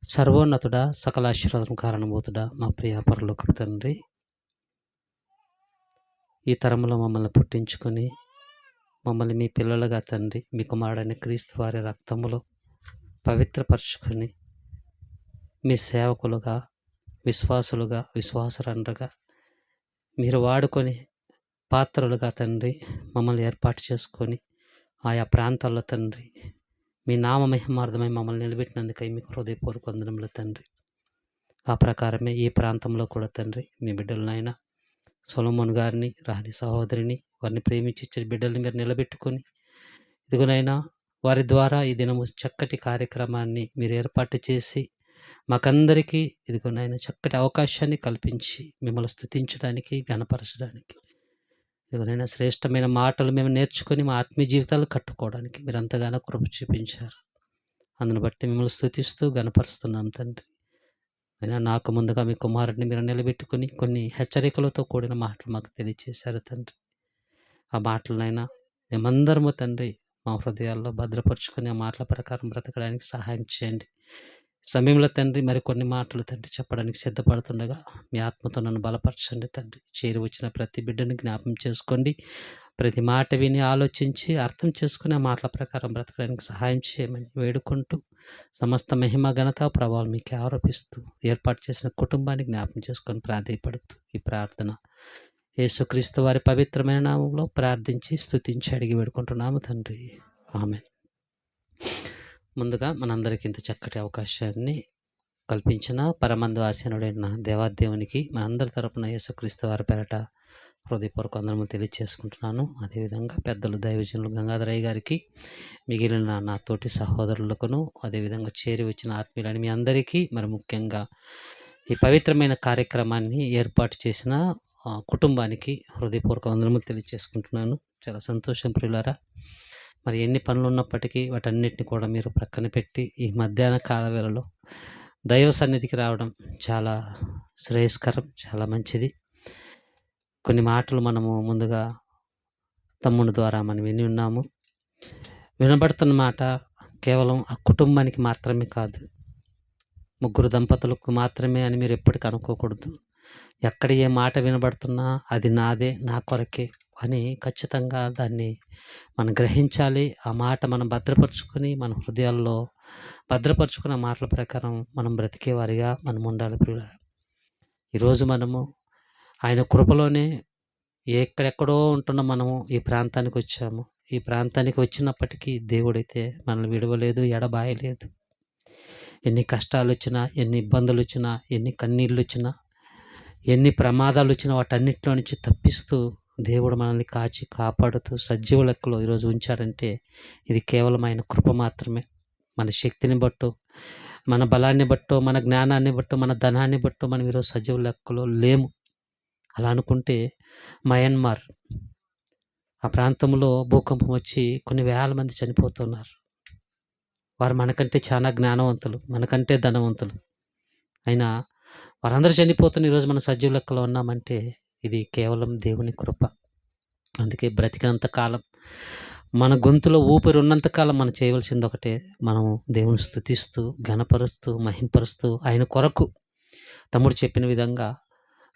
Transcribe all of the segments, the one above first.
సర్వోన్నతుడా, సకల ఆశీర్వాదం కారణభూతుడా, మా ప్రియ పరలోకపు తండ్రి, ఈ తరంలో మమ్మల్ని పుట్టించుకొని మమ్మల్ని మీ పిల్లలుగా తండ్రి, మీ కుమారుడైన క్రీస్తు వారి రక్తములో పవిత్రపరచుకొని మీ సేవకులుగా, విశ్వాసులుగా, విశ్వాసరండ్రగా మీరు వాడుకొని పాత్రలుగా తండ్రి మమ్మల్ని ఏర్పాటు చేసుకొని ఆయా ప్రాంతాల్లో తండ్రి మీ నామ మహిమార్థమై మమ్మల్ని నిలబెట్టినందుకై మీకు హృదయపూర్వక వందనములు తండ్రి. ఆ ప్రకారమే ఈ ప్రాంతంలో కూడా తండ్రి మీ బిడ్డలనైనా సొలొమోన్ గారిని, రాణి సహోదరిని, వారిని ప్రేమించి ఇచ్చిన బిడ్డల్ని మీరు నిలబెట్టుకొని ఇదిగోనైనా వారి ద్వారా ఈ దినము చక్కటి కార్యక్రమాన్ని మీరు ఏర్పాటు చేసి మాకందరికీ ఇదిగోనైనా చక్కటి అవకాశాన్ని కల్పించి మిమ్మల్ని స్తుతించడానికి, ఘనపరచడానికి, ఇదిగోనైనా శ్రేష్టమైన మాటలు మేము నేర్చుకొని మా ఆత్మీయ జీవితాలు కట్టుకోవడానికి మీరు అంతగానో కృప చూపించారు. అందును బట్టి మిమ్మల్ని స్తుతిస్తూ ఘనపరుస్తున్నాం తండ్రి. అయినా నాకు ముందుగా మీ కుమారుడిని మీరు నిలబెట్టుకొని కొన్ని హెచ్చరికలతో కూడిన మాటలు మాకు తెలియచేశారు తండ్రి. ఆ మాటలనైనా మేమందరము తండ్రి మా హృదయాల్లో భద్రపరుచుకొని ఆ మాటల ప్రకారం బ్రతకడానికి సహాయం చేయండి. సమయంలో తండ్రి మరికొన్ని మాటలు తండ్రి చెప్పడానికి సిద్ధపడుతుండగా మీ ఆత్మతో నన్ను బలపరచండి తండ్రి. చేరి వచ్చిన ప్రతి బిడ్డని జ్ఞాపం చేసుకోండి. ప్రతి మాట విని ఆలోచించి అర్థం చేసుకుని ఆ మాటల ప్రకారం బ్రతకడానికి సహాయం చేయమని వేడుకుంటూ సమస్త మహిమ, ఘనత, ప్రభావాలు మీకు ఆరోపిస్తూ ఏర్పాటు చేసిన కుటుంబాన్ని జ్ఞాపం చేసుకొని ప్రాధేయపడుతూ ఈ ప్రార్థన యేసుక్రీస్తు వారి పవిత్రమైన నామంలో ప్రార్థించి స్తుతించి అడిగి వేడుకుంటున్నాము తండ్రి. ఆమేన్. ముందుగా మనందరికీ ఇంత చక్కటి అవకాశాన్ని కల్పించిన పరమందు ఆసీనుడైన దేవాదేవునికి మనందరి తరపున యేసుక్రీస్తు వారి పేరట హృదయపూర్వక వందనములు తెలియజేసుకుంటున్నాను. అదేవిధంగా పెద్దలు దైవజనులు గంగాధరయ్య గారికి, మిగిలిన నా తోటి సహోదరులకును, అదేవిధంగా చేరి వచ్చిన ఆత్మీయులని మీ అందరికీ, మరి ముఖ్యంగా ఈ పవిత్రమైన కార్యక్రమాన్ని ఏర్పాటు చేసిన కుటుంబానికి హృదయపూర్వక వందనములు తెలియజేసుకుంటున్నాను. చాలా సంతోషం ప్రియులారా. మరి ఎన్ని పనులు ఉన్నప్పటికీ వాటన్నిటిని కూడా మీరు ప్రక్కన పెట్టి ఈ మధ్యాహ్న కాల వేళలో దైవ సన్నిధికి రావడం చాలా శ్రేయస్కరం, చాలా మంచిది. కొన్ని మాటలు మనము ముందుగా తమ్ముని ద్వారా మనం విని ఉన్నాము. వినబడుతున్న మాట కేవలం ఆ కుటుంబానికి మాత్రమే కాదు, ముగ్గురు దంపతులకు మాత్రమే అని మీరు ఎప్పటికీ అనుకోకూడదు. ఎక్కడ ఏ మాట వినబడుతున్నా అది నాదే, నా కొరకే అని ఖచ్చితంగా దాన్ని మనం గ్రహించాలి. ఆ మాట మనం భద్రపరుచుకొని మన హృదయాల్లో భద్రపరుచుకున్న మాటల ప్రకారం మనం బ్రతికేవారిగా మనం ఉండాలి ప్రియులారా. ఈరోజు మనము ఆయన కృపలోనే ఎక్కడెక్కడో ఉంటున్న మనము ఈ ప్రాంతానికి వచ్చాము. ఈ ప్రాంతానికి వచ్చినప్పటికీ దేవుడైతే మనల్ని విడవలేదు, ఎడబాయలేదు. ఎన్ని కష్టాలు వచ్చినా, ఎన్ని ఇబ్బందులు వచ్చినా, ఎన్ని కన్నీళ్ళు వచ్చినా, ఎన్ని ప్రమాదాలు వచ్చినా వాటన్నిటిలో నుంచి తప్పిస్తూ దేవుడు మనల్ని కాచి కాపాడుతూ సజీవ లెక్కలో ఈరోజు ఉంచాడంటే ఇది కేవలం ఆయన కృప మాత్రమే. మన శక్తిని బట్టో, మన బలాన్ని బట్టో, మన జ్ఞానాన్ని బట్టో, మన ధనాన్ని బట్టో మనం ఈరోజు సజీవ లెక్కలో లేము. అలా అనుకుంటే మయన్మార్ ఆ ప్రాంతంలో భూకంపం వచ్చి కొన్ని వేల మంది చనిపోతున్నారు. వారు మనకంటే చాలా జ్ఞానవంతులు, మనకంటే ధనవంతులు. అయినా వారందరూ చనిపోతున్న ఈరోజు మనం సజీవ లెక్కలో ఉన్నామంటే ఇది కేవలం దేవుని కృప. అందుకే బ్రతికినంత కాలం, మన గొంతులో ఊపిరి ఉన్నంతకాలం మనం చేయవలసింది ఒకటే, మనం దేవుని స్తుతిస్తూ, ఘనపరుస్తూ, మహింపరుస్తూ ఆయన కొరకు తమ్ముడు చెప్పిన విధంగా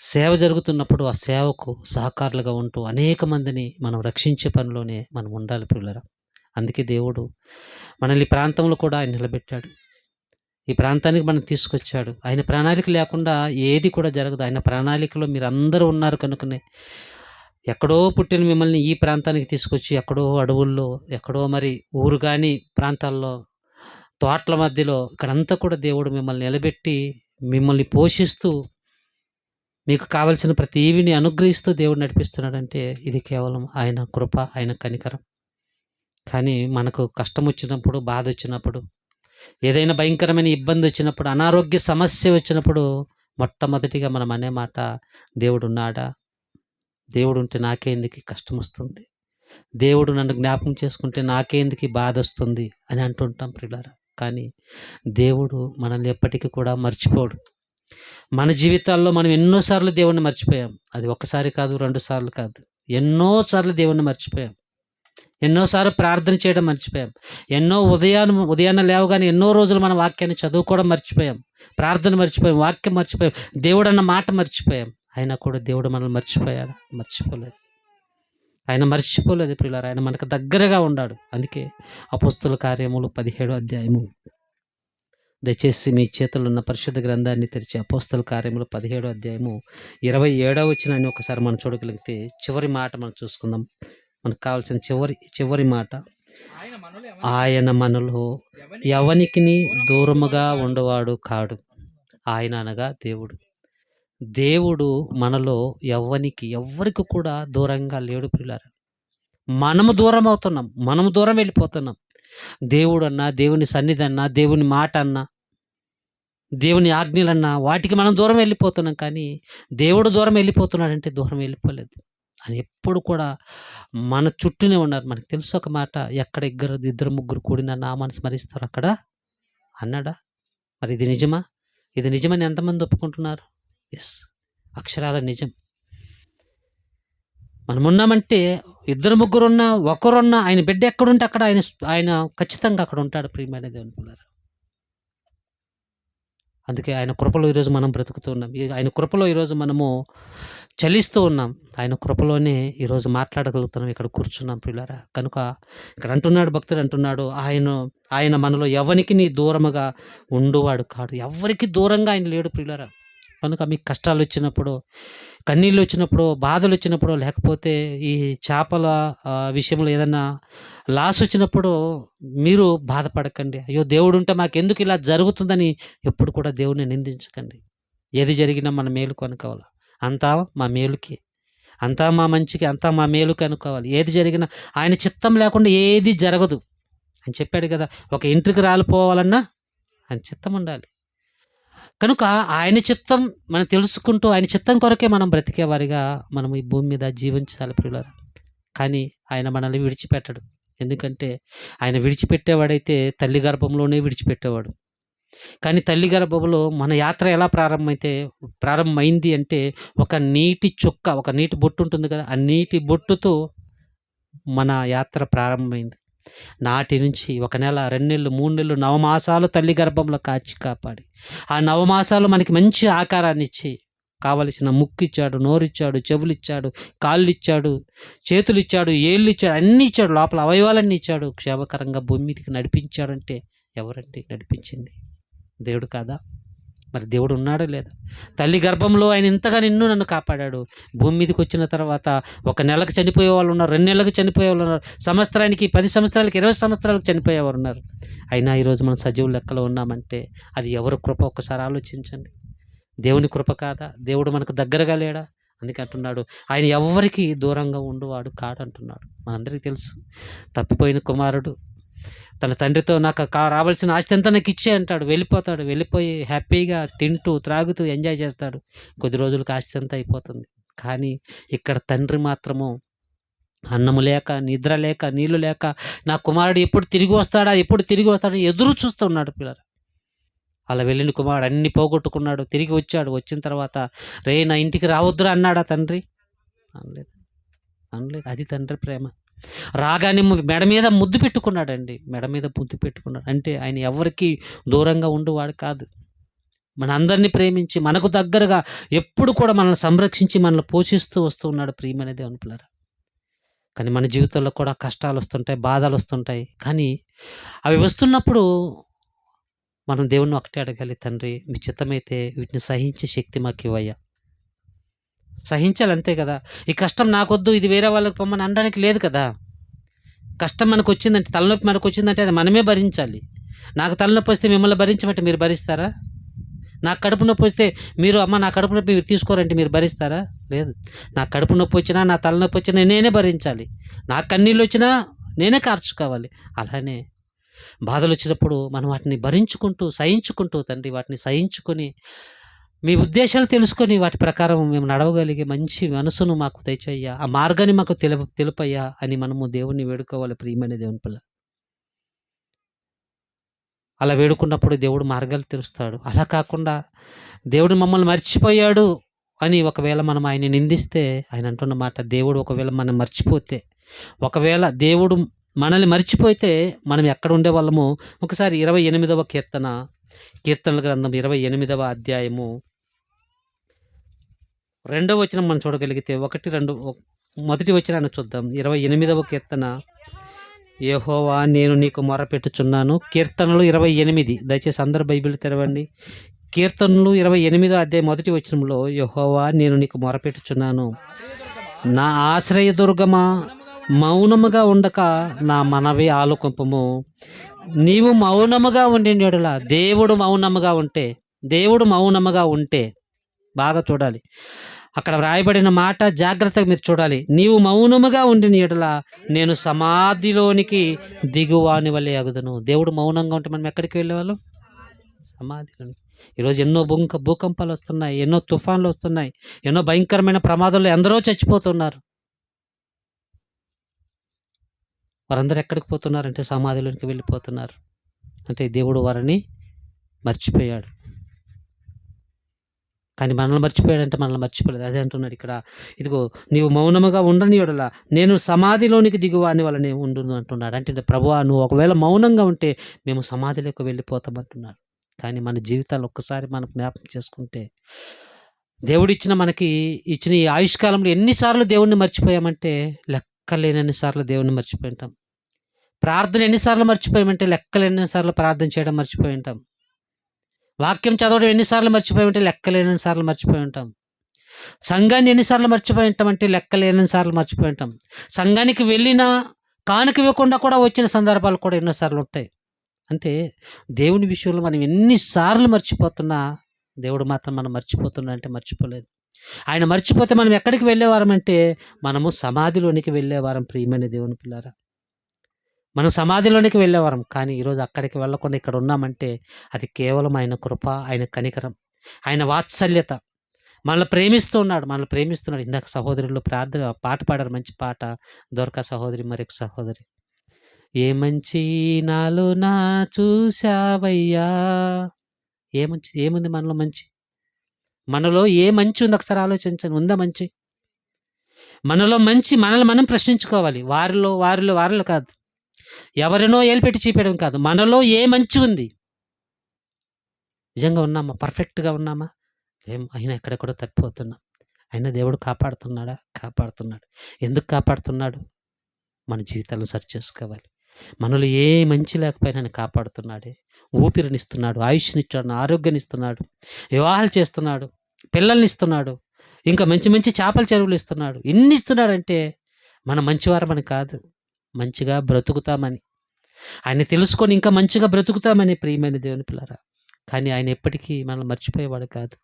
సేవ జరుగుతున్నప్పుడు ఆ సేవకు సహకారులుగా ఉంటూ అనేక మందిని మనం రక్షించే పనిలోనే మనం ఉండాలి ప్రియులారా. అందుకే దేవుడు మనల్ని ఈ ప్రాంతంలో కూడా ఆయన నిలబెట్టాడు. ఈ ప్రాంతానికి మనం తీసుకొచ్చాడు. ఆయన ప్రణాళిక లేకుండా ఏది కూడా జరగదు. ఆయన ప్రణాళికలో మీరు అందరూ ఉన్నారు కనుకనే ఎక్కడో పుట్టిన మిమ్మల్ని ఈ ప్రాంతానికి తీసుకొచ్చి ఎక్కడో అడవుల్లో, ఎక్కడో మరి ఊరు కాని ప్రాంతాల్లో, తోటల మధ్యలో ఇక్కడంతా కూడా దేవుడు మిమ్మల్ని నిలబెట్టి మిమ్మల్ని పోషిస్తూ మీకు కావలసిన ప్రతీవిని అనుగ్రహిస్తూ దేవుడు నడిపిస్తున్నాడంటే ఇది కేవలం ఆయన కృప, ఆయన కనికరం. కానీ మనకు కష్టం వచ్చినప్పుడు, బాధ వచ్చినప్పుడు, ఏదైనా భయంకరమైన ఇబ్బంది వచ్చినప్పుడు, అనారోగ్య సమస్య వచ్చినప్పుడు మొట్టమొదటిగా మనం అనే మాట, దేవుడు ఉన్నాడా? దేవుడు ఉంటే నాకేందుకు కష్టం వస్తుంది, దేవుడు నన్ను జ్ఞాపకం చేసుకుంటే నాకేందుకు బాధ వస్తుంది అని అంటుంటాం ప్రియులారా. కానీ దేవుడు మనల్ని ఎప్పటికీ కూడా మర్చిపోడు. మన జీవితాల్లో మనం ఎన్నోసార్లు దేవుణ్ణి మర్చిపోయాం. అది ఒక్కసారి కాదు, 2 సార్లు కాదు, ఎన్నోసార్లు దేవుణ్ణి మర్చిపోయాం. ఎన్నోసార్లు ప్రార్థన చేయడం మర్చిపోయాం. ఉదయాన్నే లేవగానే ఎన్నో రోజులు మన వాక్యాన్ని చదువుకోవడం మర్చిపోయాం. ప్రార్థన మర్చిపోయాం. వాక్యం మర్చిపోయాం. దేవుడన్న మాట మర్చిపోయాం. అయినా కూడా దేవుడు మనల్ని మర్చిపోయాడా? మర్చిపోలేదు. ఆయన మర్చిపోలేదు ప్రియులారా. ఆయన మనకు దగ్గరగా ఉన్నాడు. అందుకే అపోస్తుల కార్యములు 17వ అధ్యాయము, దయచేసి మీ చేతుల్లో ఉన్న పరిశుద్ధ గ్రంథాన్ని తెరిచి అపోస్తల కార్యములు 17వ అధ్యాయము 27వ వచనాన్ని ఒకసారి మనం చూడగలిగితే చివరి మాట మనం చూసుకుందాం. మనకు కావాల్సిన చివరి మాట, ఆయన మనలో ఎవనికిని దూరముగా ఉండవాడు కాడు. ఆయన అనగా దేవుడు మనలో ఎవ్వరికి కూడా దూరంగా లేడు ప్రియులారా. మనము దూరం అవుతున్నాం, మనము దూరం వెళ్ళిపోతున్నాం. దేవుడు అన్నా, దేవుని సన్నిధి అన్నా, దేవుని మాట అన్నా, దేవుని ఆజ్ఞలన్నా వాటికి మనం దూరం వెళ్ళిపోతున్నాం. కానీ దేవుడు దూరం వెళ్ళిపోతున్నాడంటే దూరం వెళ్ళిపోలేదు. అని ఎప్పుడు కూడా మన చుట్టూనే ఉన్నారు. మనకు తెలుసు ఒక మాట, ఎక్కడ ఇద్దరు ముగ్గురు కూడిన నామాన్ని స్మరిస్తారు అక్కడ అన్నాడా? మరి ఇది నిజమా? ఇది నిజమని ఎంతమంది ఒప్పుకుంటున్నారు? ఎస్, అక్షరాల నిజం. మనం ఉన్నామంటే ఇద్దరు ముగ్గురున్నా, ఒకరున్నా, ఆయన బిడ్డ ఎక్కడుంటే అక్కడ ఆయన ఖచ్చితంగా అక్కడ ఉంటాడు. ప్రియమైన దేవుని పిల్లలు, అందుకే ఆయన కృపలో ఈరోజు మనం బ్రతుకుతూ ఉన్నాం. ఆయన కృపలో ఈరోజు మనము చలిస్తూ ఉన్నాం. ఆయన కృపలోనే ఈరోజు మాట్లాడగలుగుతున్నాం, ఇక్కడ కూర్చున్నాం ప్రియులారా. కనుక ఇక్కడ భక్తుడు అంటున్నాడు, ఆయన మనలో ఎవరికి దూరముగా ఉండువాడు కాడు. ఎవరికి దూరంగా ఆయన లేడు ప్రియులారా. కనుక మీకు కష్టాలు వచ్చినప్పుడు, కన్నీళ్ళు వచ్చినప్పుడు, బాధలు వచ్చినప్పుడు, లేకపోతే ఈ చేపల విషయంలో ఏదన్నా లాస్ వచ్చినప్పుడు మీరు బాధపడకండి. అయ్యో దేవుడు ఉంటే మాకెందుకు ఇలా జరుగుతుందని ఎప్పుడు కూడా దేవుడిని నిందించకండి. ఏది జరిగినా మన మేలుకు అనుకోవాలి. అంతా మా మేలుకి, అంతా మా మంచికి, అంతా మా మేలుకి అనుకోవాలి. ఏది జరిగినా ఆయన చిత్తం లేకుండా ఏది జరగదు అని చెప్పాడు కదా. ఒక ఇంటికి రాలిపోవాలన్నా ఆయన చిత్తం ఉండాలి. కనుక ఆయన చిత్తం మనం తెలుసుకుంటూ ఆయన చిత్తం కొరకే మనం బ్రతికేవారిగా మనం ఈ భూమి మీద జీవించాలి ప్రియులారా. కానీ ఆయన మనల్ని విడిచిపెట్టడు. ఎందుకంటే ఆయన విడిచిపెట్టేవాడైతే తల్లి గర్భంలోనే విడిచిపెట్టేవాడు. కానీ తల్లి గర్భంలో మన యాత్ర ఎలా ప్రారంభమైంది అంటే ఒక నీటి చుక్క, ఒక నీటి బొట్టు ఉంటుంది కదా, ఆ నీటి బొట్టుతో మన యాత్ర ప్రారంభమైంది. నాటి నుంచి 1 నెల, 2 నెలలు, 3 నెలలు, 9 మాసాలు తల్లి గర్భంలో కాపాడి ఆ 9 మాసాలు మనకి మంచి ఆకారాన్ని ఇచ్చి కావలసిన ముక్కు ఇచ్చాడు, నోరిచ్చాడు, చెవులు ఇచ్చాడు, కాళ్ళు ఇచ్చాడు, చేతులు ఇచ్చాడు, ఏళ్ళు ఇచ్చాడు, అన్నీ ఇచ్చాడు, లోపల అవయవాలన్నీ ఇచ్చాడు. క్షేమకరంగా భూమి మీదకి నడిపించాడంటే ఎవరండి నడిపించింది? దేవుడు కాదా? మరి దేవుడు ఉన్నాడా లేదా? తల్లి గర్భంలో ఆయన ఇంతగా నన్ను కాపాడాడు. భూమి మీదకి వచ్చిన తర్వాత 1 నెలకు చనిపోయే వాళ్ళు ఉన్నారు, 2 నెలలకు చనిపోయే వాళ్ళు ఉన్నారు, సంవత్సరానికి, 10 సంవత్సరాలకి, 20 సంవత్సరాలకు చనిపోయేవారు ఉన్నారు. అయినా ఈరోజు మనం సజీవుల లెక్కలో ఉన్నామంటే అది ఎవరి కృప? ఒక్కసారి ఆలోచించండి. దేవుని కృప కాదా? దేవుడు మనకు దగ్గరగా లేడా? అందుకే అంటున్నాడు, ఆయన ఎవరికి దూరంగా ఉండువాడు కాడు అంటున్నాడు. మనందరికీ తెలుసు, తప్పిపోయిన కుమారుడు తన తండ్రితో నాకు రావాల్సిన ఆస్తి అంతా నాకు ఇచ్చే అంటాడు. వెళ్ళిపోయి హ్యాపీగా తింటూ, త్రాగుతూ ఎంజాయ్ చేస్తాడు. కొద్ది రోజులకు ఆస్తి అంతా అయిపోతుంది. కానీ ఇక్కడ తండ్రి మాత్రము అన్నము లేక, నిద్ర లేక, నీళ్లు లేక, నా కుమారుడు ఎప్పుడు తిరిగి వస్తాడా ఎదురు చూస్తూ ఉన్నాడు పిల్లలు. అలా వెళ్ళిన కుమారుడు అన్ని పోగొట్టుకున్నాడు, తిరిగి వచ్చాడు. వచ్చిన తర్వాత రే నా ఇంటికి రావద్దురా అన్నాడా తండ్రి? అనలేదు. అది తండ్రి ప్రేమ. రాగానే మెడ మీద ముద్దు పెట్టుకున్నాడండి. అంటే ఆయన ఎవరికి దూరంగా ఉండువాడు కాదు. మన అందరినీ ప్రేమించి మనకు దగ్గరగా ఎప్పుడు కూడా మనల్ని సంరక్షించి మనల్ని పోషిస్తూ వస్తూ ఉన్నాడు ప్రియమైన దేవుని పిల్లరా. కానీ మన జీవితంలో కూడా కష్టాలు వస్తుంటాయి, బాధలు వస్తుంటాయి. కానీ అవి వస్తున్నప్పుడు మనం దేవుణ్ణి ఒకటే అడగాలి, తండ్రి మీ చిత్తమైతే వీటిని సహించే శక్తి మాకు ఇవ్వయ్యా. సహించాలి, అంతే కదా. ఈ కష్టం నాకొద్దు, ఇది వేరే వాళ్ళకి పొమ్మని అనడానికి లేదు కదా. కష్టం మనకు వచ్చిందంటే, తలనొప్పి మనకు వచ్చిందంటే అది మనమే భరించాలి. నాకు తలనొప్పి వస్తే మిమ్మల్ని భరించమంటే మీరు భరిస్తారా? నాకు కడుపు నొప్పి వస్తే మీరు అమ్మ నా కడుపు నొప్పి మీరు తీసుకోరంటే మీరు భరిస్తారా? లేదు. నా కడుపు నొప్పి వచ్చినా, నా తలనొప్పి వచ్చినా నేనే భరించాలి. నాకు కన్నీళ్ళు వచ్చినా నేనే కార్చుకోవాలి. అలానే బాధలు వచ్చినప్పుడు మనం వాటిని భరించుకుంటూ, సహించుకుంటూ, తండ్రి వాటిని సహించుకొని మీ ఉద్దేశాలు తెలుసుకొని వాటి ప్రకారం మేము నడవగలిగే మంచి మనసును మాకు దయచేయ్యా, ఆ మార్గాన్ని మాకు తెలుపయ్యా అని మనము దేవుణ్ణి వేడుకోవాలి ప్రియమైన దేవుని పిల్ల. అలా వేడుకున్నప్పుడు దేవుడు మార్గాలు తెరుస్తాడు. అలా కాకుండా దేవుడు మమ్మల్ని మర్చిపోయాడు అని ఒకవేళ మనం ఆయన నిందిస్తే, ఆయన అంటున్న మాట, దేవుడు ఒకవేళ మనం మర్చిపోతే ఒకవేళ దేవుడు మనల్ని మర్చిపోతే మనం ఎక్కడ ఉండేవాళ్ళమో ఒకసారి 28వ కీర్తనల గ్రంథం 28వ అధ్యాయము 2వ వచనం మనం చూడగలిగితే 1, 2 మొదటి వచనాన్ని చూద్దాం. 28వ కీర్తన. యెహోవా నేను నీకు మొరపెట్టుచున్నాను. కీర్తనలు 28. దయచేసి అందరు బైబిల్ తెరవండి. కీర్తనలు 28వ అధ్యాయం మొదటి వచనంలో యెహోవా నేను నీకు మొరపెట్టుచున్నాను, నా ఆశ్రయదుర్గమా మౌనముగా ఉండక నా మనవి ఆలకింపుము. నీవు మౌనముగా ఉండిన యెడల, దేవుడు మౌనముగా ఉంటే బాగా చూడాలి. అక్కడ వ్రాయబడిన మాట జాగ్రత్తగా మీరు చూడాలి. నీవు మౌనముగా ఉండిన యెడల నేను సమాధిలోనికి దిగువాని వలె అగుదును. దేవుడు మౌనంగా ఉంటే మనం ఎక్కడికి వెళ్ళేవాళ్ళం? సమాధిలోని. ఈరోజు ఎన్నో భూకంపాలు వస్తున్నాయి, ఎన్నో తుఫాన్లు వస్తున్నాయి, ఎన్నో భయంకరమైన ప్రమాదాలు, ఎందరో చచ్చిపోతున్నారు. వారందరూ ఎక్కడికి పోతున్నారంటే సమాధిలోనికి వెళ్ళిపోతున్నారు. అంటే దేవుడు వారిని మర్చిపోయాడు. కానీ మనల్ని మర్చిపోయాడంటే మనల్ని మర్చిపోలేదు. అదే అంటున్నాడు ఇక్కడ. ఇదిగో నీవు మౌనముగా ఉండని యెడల నేను సమాధిలోనికి దిగువాని వలనే ఉండును అంటున్నాడు. అంటే ప్రభువా నువ్వు ఒకవేళ మౌనంగా ఉంటే మేము సమాధిలోకి వెళ్ళిపోతామంటున్నాడు. కానీ మన జీవితాలు ఒక్కసారి మనం జ్ఞాపకం చేసుకుంటే, దేవుడు మనకి ఇచ్చిన ఈ ఆయుష్కాలంలో ఎన్నిసార్లు దేవుణ్ణి మర్చిపోయామంటే లెక్కలేనన్ని సార్లు దేవుణ్ణి మర్చిపోయి ఉంటాం. ప్రార్థన ఎన్నిసార్లు మర్చిపోయామంటే లెక్కలేనన్నిసార్లు ప్రార్థన చేయడం మర్చిపోయి ఉంటాం. వాక్యం చదవడం ఎన్నిసార్లు మర్చిపోయి ఉంటే లెక్కలేనన్ని సార్లు మర్చిపోయి ఉంటాం. సంఘాన్ని ఎన్నిసార్లు మర్చిపోయి ఉంటామంటే లెక్కలేనన్ని సార్లు మర్చిపోయి ఉంటాం. సంఘానికి వెళ్ళినా కానుక ఇవ్వకుండా కూడా వచ్చిన సందర్భాలు కూడా ఎన్నోసార్లు ఉంటాయి. అంటే దేవుని విషయంలో మనం ఎన్నిసార్లు మర్చిపోతున్నా దేవుడు మాత్రం మనం మర్చిపోతున్నా అంటే మర్చిపోలేదు. ఆయన మర్చిపోతే మనం ఎక్కడికి వెళ్ళేవారం అంటే మనము సమాధిలోనికి వెళ్ళేవారం. ప్రియమైన దేవుని పిల్లారా, మనం సమాధిలోనికి వెళ్ళేవారం. కానీ ఈరోజు అక్కడికి వెళ్ళకుండా ఇక్కడ ఉన్నామంటే అది కేవలం ఆయన కృప, ఆయన కనికరం, ఆయన వాత్సల్యత. మనల్ని ప్రేమిస్తున్నాడు. ఇందాక సహోదరులు పాట పాడారు, మంచి పాట. దొరక సహోదరి, మరొక సహోదరి. ఏ మంచి నాలో నా చూశావయ్యా. ఏముంది మనలో మంచి? మనలో ఏ మంచి ఉంది ఒకసారి ఆలోచించండి. ఉందా మంచి? మనలో మంచి మనల్ని మనం ప్రశ్నించుకోవాలి. వారిలో కాదు, ఎవరినో ఏలిపెట్టి చూపేయడం కాదు. మనలో ఏ మంచి ఉంది? నిజంగా ఉన్నామా? పర్ఫెక్ట్గా ఉన్నామా? అయినా ఎక్కడెక్కడో తప్పిపోతున్నాం. అయినా దేవుడు కాపాడుతున్నాడు. ఎందుకు కాపాడుతున్నాడు? మన జీవితాలను సరి చేసుకోవాలి. మనలో ఏ మంచి లేకపోయినా ఆయన కాపాడుతున్నాడే. ఊపిరినిస్తున్నాడు, ఆయుష్నిస్తున్నాడు, ఆరోగ్యాన్నిస్తున్నాడు, వివాహాలు చేస్తున్నాడు, పిల్లల్ని ఇస్తున్నాడు, ఇంకా మంచి చేపల చెరువులు ఇస్తున్నాడు. ఇన్ని ఇస్తున్నాడంటే మనం మంచివారమని కాదు, మంచిగా బ్రతుకుతామని, ఆయన తెలుసుకొని ఇంకా మంచిగా బ్రతుకుతామని. ప్రియమైన దేవుని పిల్లరా, కానీ ఆయన ఎప్పటికీ మనల్ని మర్చిపోయేవాడు కాదు.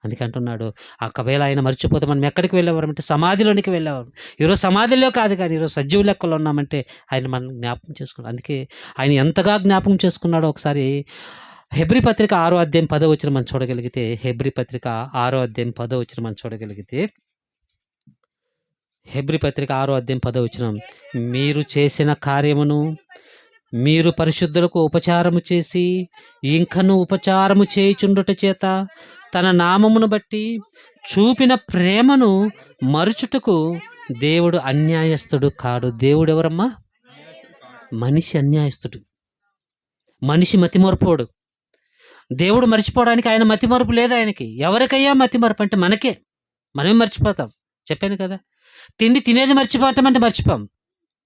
అందుకే అంటున్నాడు, ఒకవేళ ఆయన మర్చిపోతే మనం ఎక్కడికి వెళ్ళేవారం అంటే సమాధిలోనికి వెళ్ళేవారు. ఈరోజు సమాధిలో కాదు, కానీ ఈరోజు సజీవ లెక్కలో ఉన్నామంటే ఆయన మనల్ని జ్ఞాపకం చేసుకున్నాడు. అందుకే ఆయన ఎంతగా జ్ఞాపకం చేసుకున్నాడో ఒకసారి హెబ్రీ పత్రిక 6వ అధ్యాయం 10వ వచనం మనం చూడగలిగితే, హెబ్రీ పత్రిక 6వ అధ్యాయం 10వ వచనం మనం చూడగలిగితే, హెబ్రీ పత్రిక 6వ అధ్యాయం 10వ వచనం. మీరు చేసిన కార్యమును మీరు పరిశుద్ధులకు ఉపచారము చేసి ఇంకను ఉపచారము చేయుచుండుట చేత తన నామమును బట్టి చూపిన ప్రేమను మరుచుటకు దేవుడు అన్యాయస్తుడు కాడు. దేవుడు ఎవరమ్మా? మనిషి అన్యాయస్తుడు, మనిషి మతిమరుపోడు. దేవుడు మర్చిపోవడానికి ఆయన మతిమరుపు లేదు ఆయనకి. ఎవరికయ్యా మతిమరుపు అంటే మనకే. మనమే మర్చిపోతాం. చెప్పాను కదా, తిండి తినేది మర్చిపోవటం అంటే మర్చిపోం.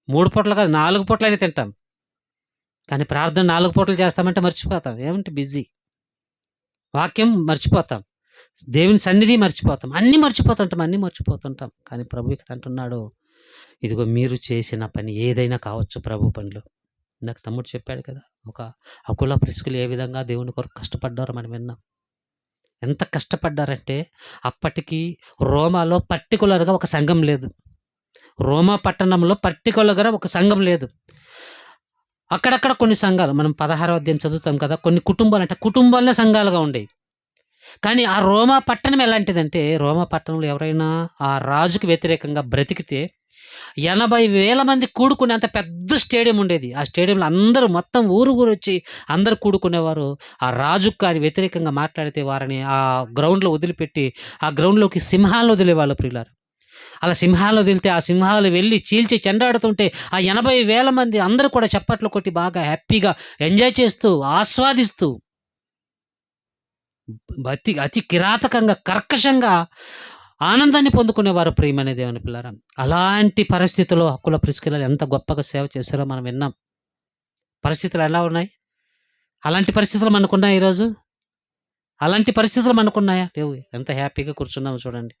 3 పూటలు కాదు 4 పూటలైనా తింటాం. కానీ ప్రార్థన 4 పూటలు చేస్తామంటే మర్చిపోతాం. ఏమంటే బిజీ. వాక్యం మర్చిపోతాం, దేవుని సన్నిధి మర్చిపోతాం, అన్నీ మర్చిపోతుంటాం. కానీ ప్రభు ఇక్కడ అంటున్నాడు, ఇదిగో మీరు చేసిన పని ఏదైనా కావచ్చు ప్రభు పనులు. నాకు తమ్ముడు చెప్పాడు కదా, ఒక అకుల ప్రిస్కులు ఏ విధంగా దేవుని కొరకు కష్టపడ్డారో మనం విన్నాం. ఎంత కష్టపడ్డారంటే అప్పటికి రోమాలో పర్టికులర్గా ఒక సంఘం లేదు. రోమా పట్టణంలో పర్టికులర్గా ఒక సంఘం లేదు. అక్కడక్కడ కొన్ని సంఘాలు, మనం 16వ అధ్యాయం చదువుతాం కదా, కొన్ని కుటుంబాలనే సంఘాలుగా ఉండేవి. కానీ ఆ రోమా పట్టణం ఎలాంటిదంటే, రోమా పట్టణంలో ఎవరైనా ఆ రాజుకి వ్యతిరేకంగా బ్రతికితే 80,000 మంది కూడుకునే అంత పెద్ద స్టేడియం ఉండేది. ఆ స్టేడియంలో అందరూ మొత్తం ఊరు వచ్చి అందరు కూడుకునేవారు. ఆ రాజుకు కానీ వ్యతిరేకంగా మాట్లాడితే వారిని ఆ గ్రౌండ్లో వదిలిపెట్టి ఆ గ్రౌండ్లోకి సింహాలను వదిలేవాళ్ళు. ప్రియులారు, అలా సింహాలు వదిలితే ఆ సింహాలు వెళ్ళి చీల్చి చెండాడుతుంటే ఆ 80,000 మంది అందరూ కూడా చప్పట్లు కొట్టి బాగా హ్యాపీగా ఎంజాయ్ చేస్తూ, ఆస్వాదిస్తూ అతి కిరాతకంగా, కర్కశంగా ఆనందాన్ని పొందుకునేవారు ప్రియమైన దేవుని పిల్లారా. అలాంటి పరిస్థితిలో అకుల ప్రిస్కిల్లలు ఎంత గొప్పగా సేవ చేశారో మనం విన్నాం. పరిస్థితులు ఎలా ఉన్నాయి? అలాంటి పరిస్థితులు మనకున్నాయా ఈరోజు? అలాంటి పరిస్థితులు మనకున్నాయా? లేవు. ఎంత హ్యాపీగా కూర్చున్నామో చూడండి.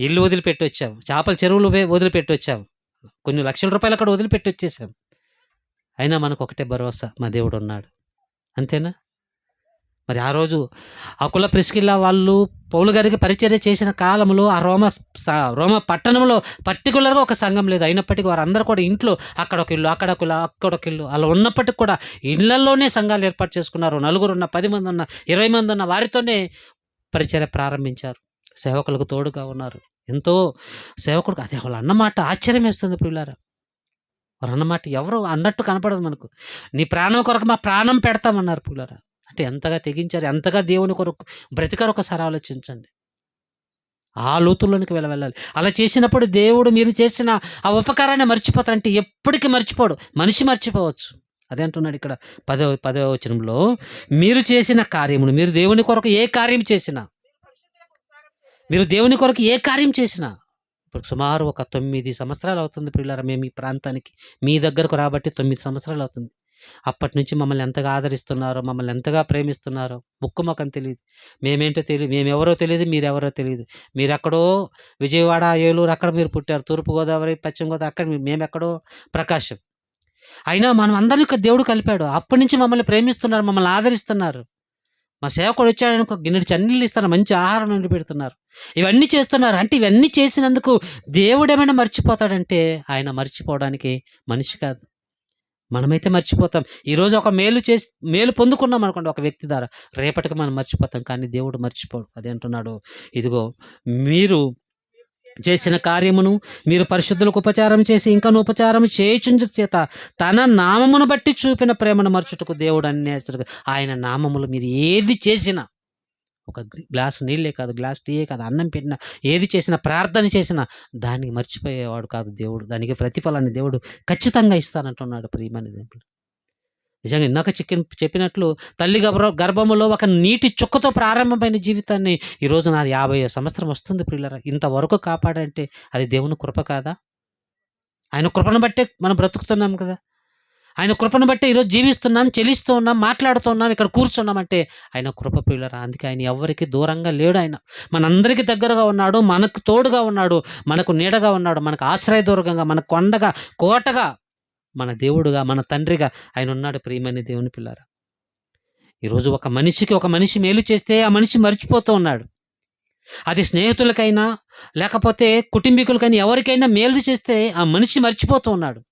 ఇల్లు వదిలిపెట్టొచ్చాము. చేపల చెరువులు వదిలిపెట్టొచ్చాము. కొన్ని లక్షల రూపాయలు అక్కడ వదిలిపెట్టొచ్చేసాం. అయినా మనకొకటే భరోసా, మా దేవుడున్నాడు. అంతేనా? మరి ఆ రోజు అకుల ప్రిస్కిల్ల వాళ్ళు పౌలు గారికి పరిచర్య చేసిన కాలంలో ఆ రోమ పట్టణంలో పర్టిక్యులర్‌గా ఒక సంఘం లేదు. అయినప్పటికీ వారందరూ కూడా ఇంట్లో అక్కడొక ఇల్లు, అక్కడొక ఇల్లు అలా ఉన్నప్పటికి కూడా ఇళ్లల్లోనే సంఘాలు ఏర్పాటు చేసుకున్నారు. నలుగురున్న, 10 మందున్న, 20 మందున్న వారితోనే పరిచర్య ప్రారంభించారు. సేవకులకు తోడుగా ఉన్నారు. ఎంతో సేవకులకు అది వాళ్ళు అన్నమాట ఆశ్చర్యమేస్తుంది ప్రియులారా. వారన్నమాట ఎవరు అన్నట్టు కనపడదు మనకు. నీ ప్రాణం కొరకు మా ప్రాణం పెడతామన్నారు ప్రియులారా. అంటే ఎంతగా తెగించారు, ఎంతగా దేవుని కొరకు బ్రతికారో ఒకసారి ఆలోచించండి. ఆ లోతుల్లోనికి వెళ్ళాలి. అలా చేసినప్పుడు దేవుడు మీరు చేసిన ఆ ఉపకారాన్ని మర్చిపోతారు. అంటే ఎప్పటికీ మర్చిపోడు. మనిషి మర్చిపోవచ్చు. అదే అంటున్నాడు ఇక్కడ 10వ వచనంలో, మీరు చేసిన కార్యమును, మీరు దేవుని కొరకు ఏ కార్యం చేసినా, మీరు దేవుని కొరకు ఏ కార్యం చేసినా, ఇప్పుడు సుమారు ఒక 9 సంవత్సరాలు అవుతుంది ప్రియులారా మేము ఈ ప్రాంతానికి, మీ దగ్గరకు రాబట్టి 9 సంవత్సరాలు అవుతుంది. అప్పటి నుంచి మమ్మల్ని ఎంతగా ఆదరిస్తున్నారో, మమ్మల్ని ఎంతగా ప్రేమిస్తున్నారో ముక్కు మొఖం తెలీదు. మేమేంటో తెలీదు, మేమెవరో తెలీదు, మీరెవరో తెలీదు. మీరెక్కడో విజయవాడ, ఏలూరు అక్కడ మీరు పుట్టారు. తూర్పుగోదావరి, పశ్చిమ గోదావరి అక్కడ మేమెక్కడో ప్రకాశం. అయినా మనం అందరిని దేవుడు కలిపాడు. అప్పటి నుంచి మమ్మల్ని ప్రేమిస్తున్నారు, మమ్మల్ని ఆదరిస్తున్నారు. మా సేవకుడు వచ్చాడనుకో ఒక గిన్నెడు చన్నీళ్ళు ఇస్తారు, మంచి ఆహారం వండి పెడుతున్నారు. ఇవన్నీ చేస్తున్నారు. అంటే ఇవన్నీ చేసినందుకు దేవుడేమైనా మర్చిపోతాడంటే ఆయన మర్చిపోవడానికి మనిషి కాదు. మనమైతే మర్చిపోతాం. ఈరోజు ఒక మేలు పొందుకున్నాం అనుకోండి ఒక వ్యక్తి ద్వారా, రేపటికి మనం మర్చిపోతాం. కానీ దేవుడు మర్చిపోడు. అదే అంటున్నాడు, ఇదిగో మీరు చేసిన కార్యమును, మీరు పరిశుద్ధులకు ఉపచారం చేసి ఇంకను ఉపచారం చేయుచుండు చేత తన నామమును బట్టి చూపిన ప్రేమను మర్చుటకు దేవుడు అన్యాయస్తుడు. ఆయన నామములు మీరు ఏది చేసినా, ఒక గ్లాస్ నీళ్ళే కాదు, గ్లాస్ టీయే కాదు, అన్నం పెట్టినా, ఏది చేసినా, ప్రార్థన చేసినా దానికి మర్చిపోయేవాడు కాదు దేవుడు. దానికి ప్రతిఫలాన్ని దేవుడు ఖచ్చితంగా ఇస్తానంటున్నాడు ప్రియమైన దేవుడు. నిజంగా ఇందాక చెప్పినట్లు తల్లి గర్భములో ఒక నీటి చుక్కతో ప్రారంభమైన జీవితాన్ని ఈరోజు నాది 50 సంవత్సరం వస్తుంది ప్రియులారా. ఇంతవరకు కాపాడంటే అది దేవుని కృప కాదా? ఆయన కృపను బట్టే మనం బ్రతుకుతున్నాం కదా. ఆయన కృపను బట్టే ఈరోజు జీవిస్తున్నాం, చెలిస్తూ ఉన్నాం, మాట్లాడుతున్నాం, ఇక్కడ కూర్చున్నామంటే ఆయన కృప ప్రియులారా. అందుకే ఆయన ఎవ్వరికి దూరంగా లేడు. ఆయన మనందరికీ దగ్గరగా ఉన్నాడు, మనకు తోడుగా ఉన్నాడు, మనకు నీడగా ఉన్నాడు, మనకు ఆశ్రయదుర్గంగా, మన కొండగా, కోటగా, మన దేవుడుగా, మన తండ్రిగా ఆయన ఉన్నాడు ప్రియమైన దేవుని పిల్లారా. ఈరోజు ఒక మనిషి మేలు చేస్తే ఆ మనిషి మర్చిపోతూ ఉన్నాడు. అది స్నేహితులకైనా లేకపోతే కుటుంబీకులకైనా ఎవరికైనా మేలు చేస్తే ఆ మనిషి మర్చిపోతూ ఉన్నాడు.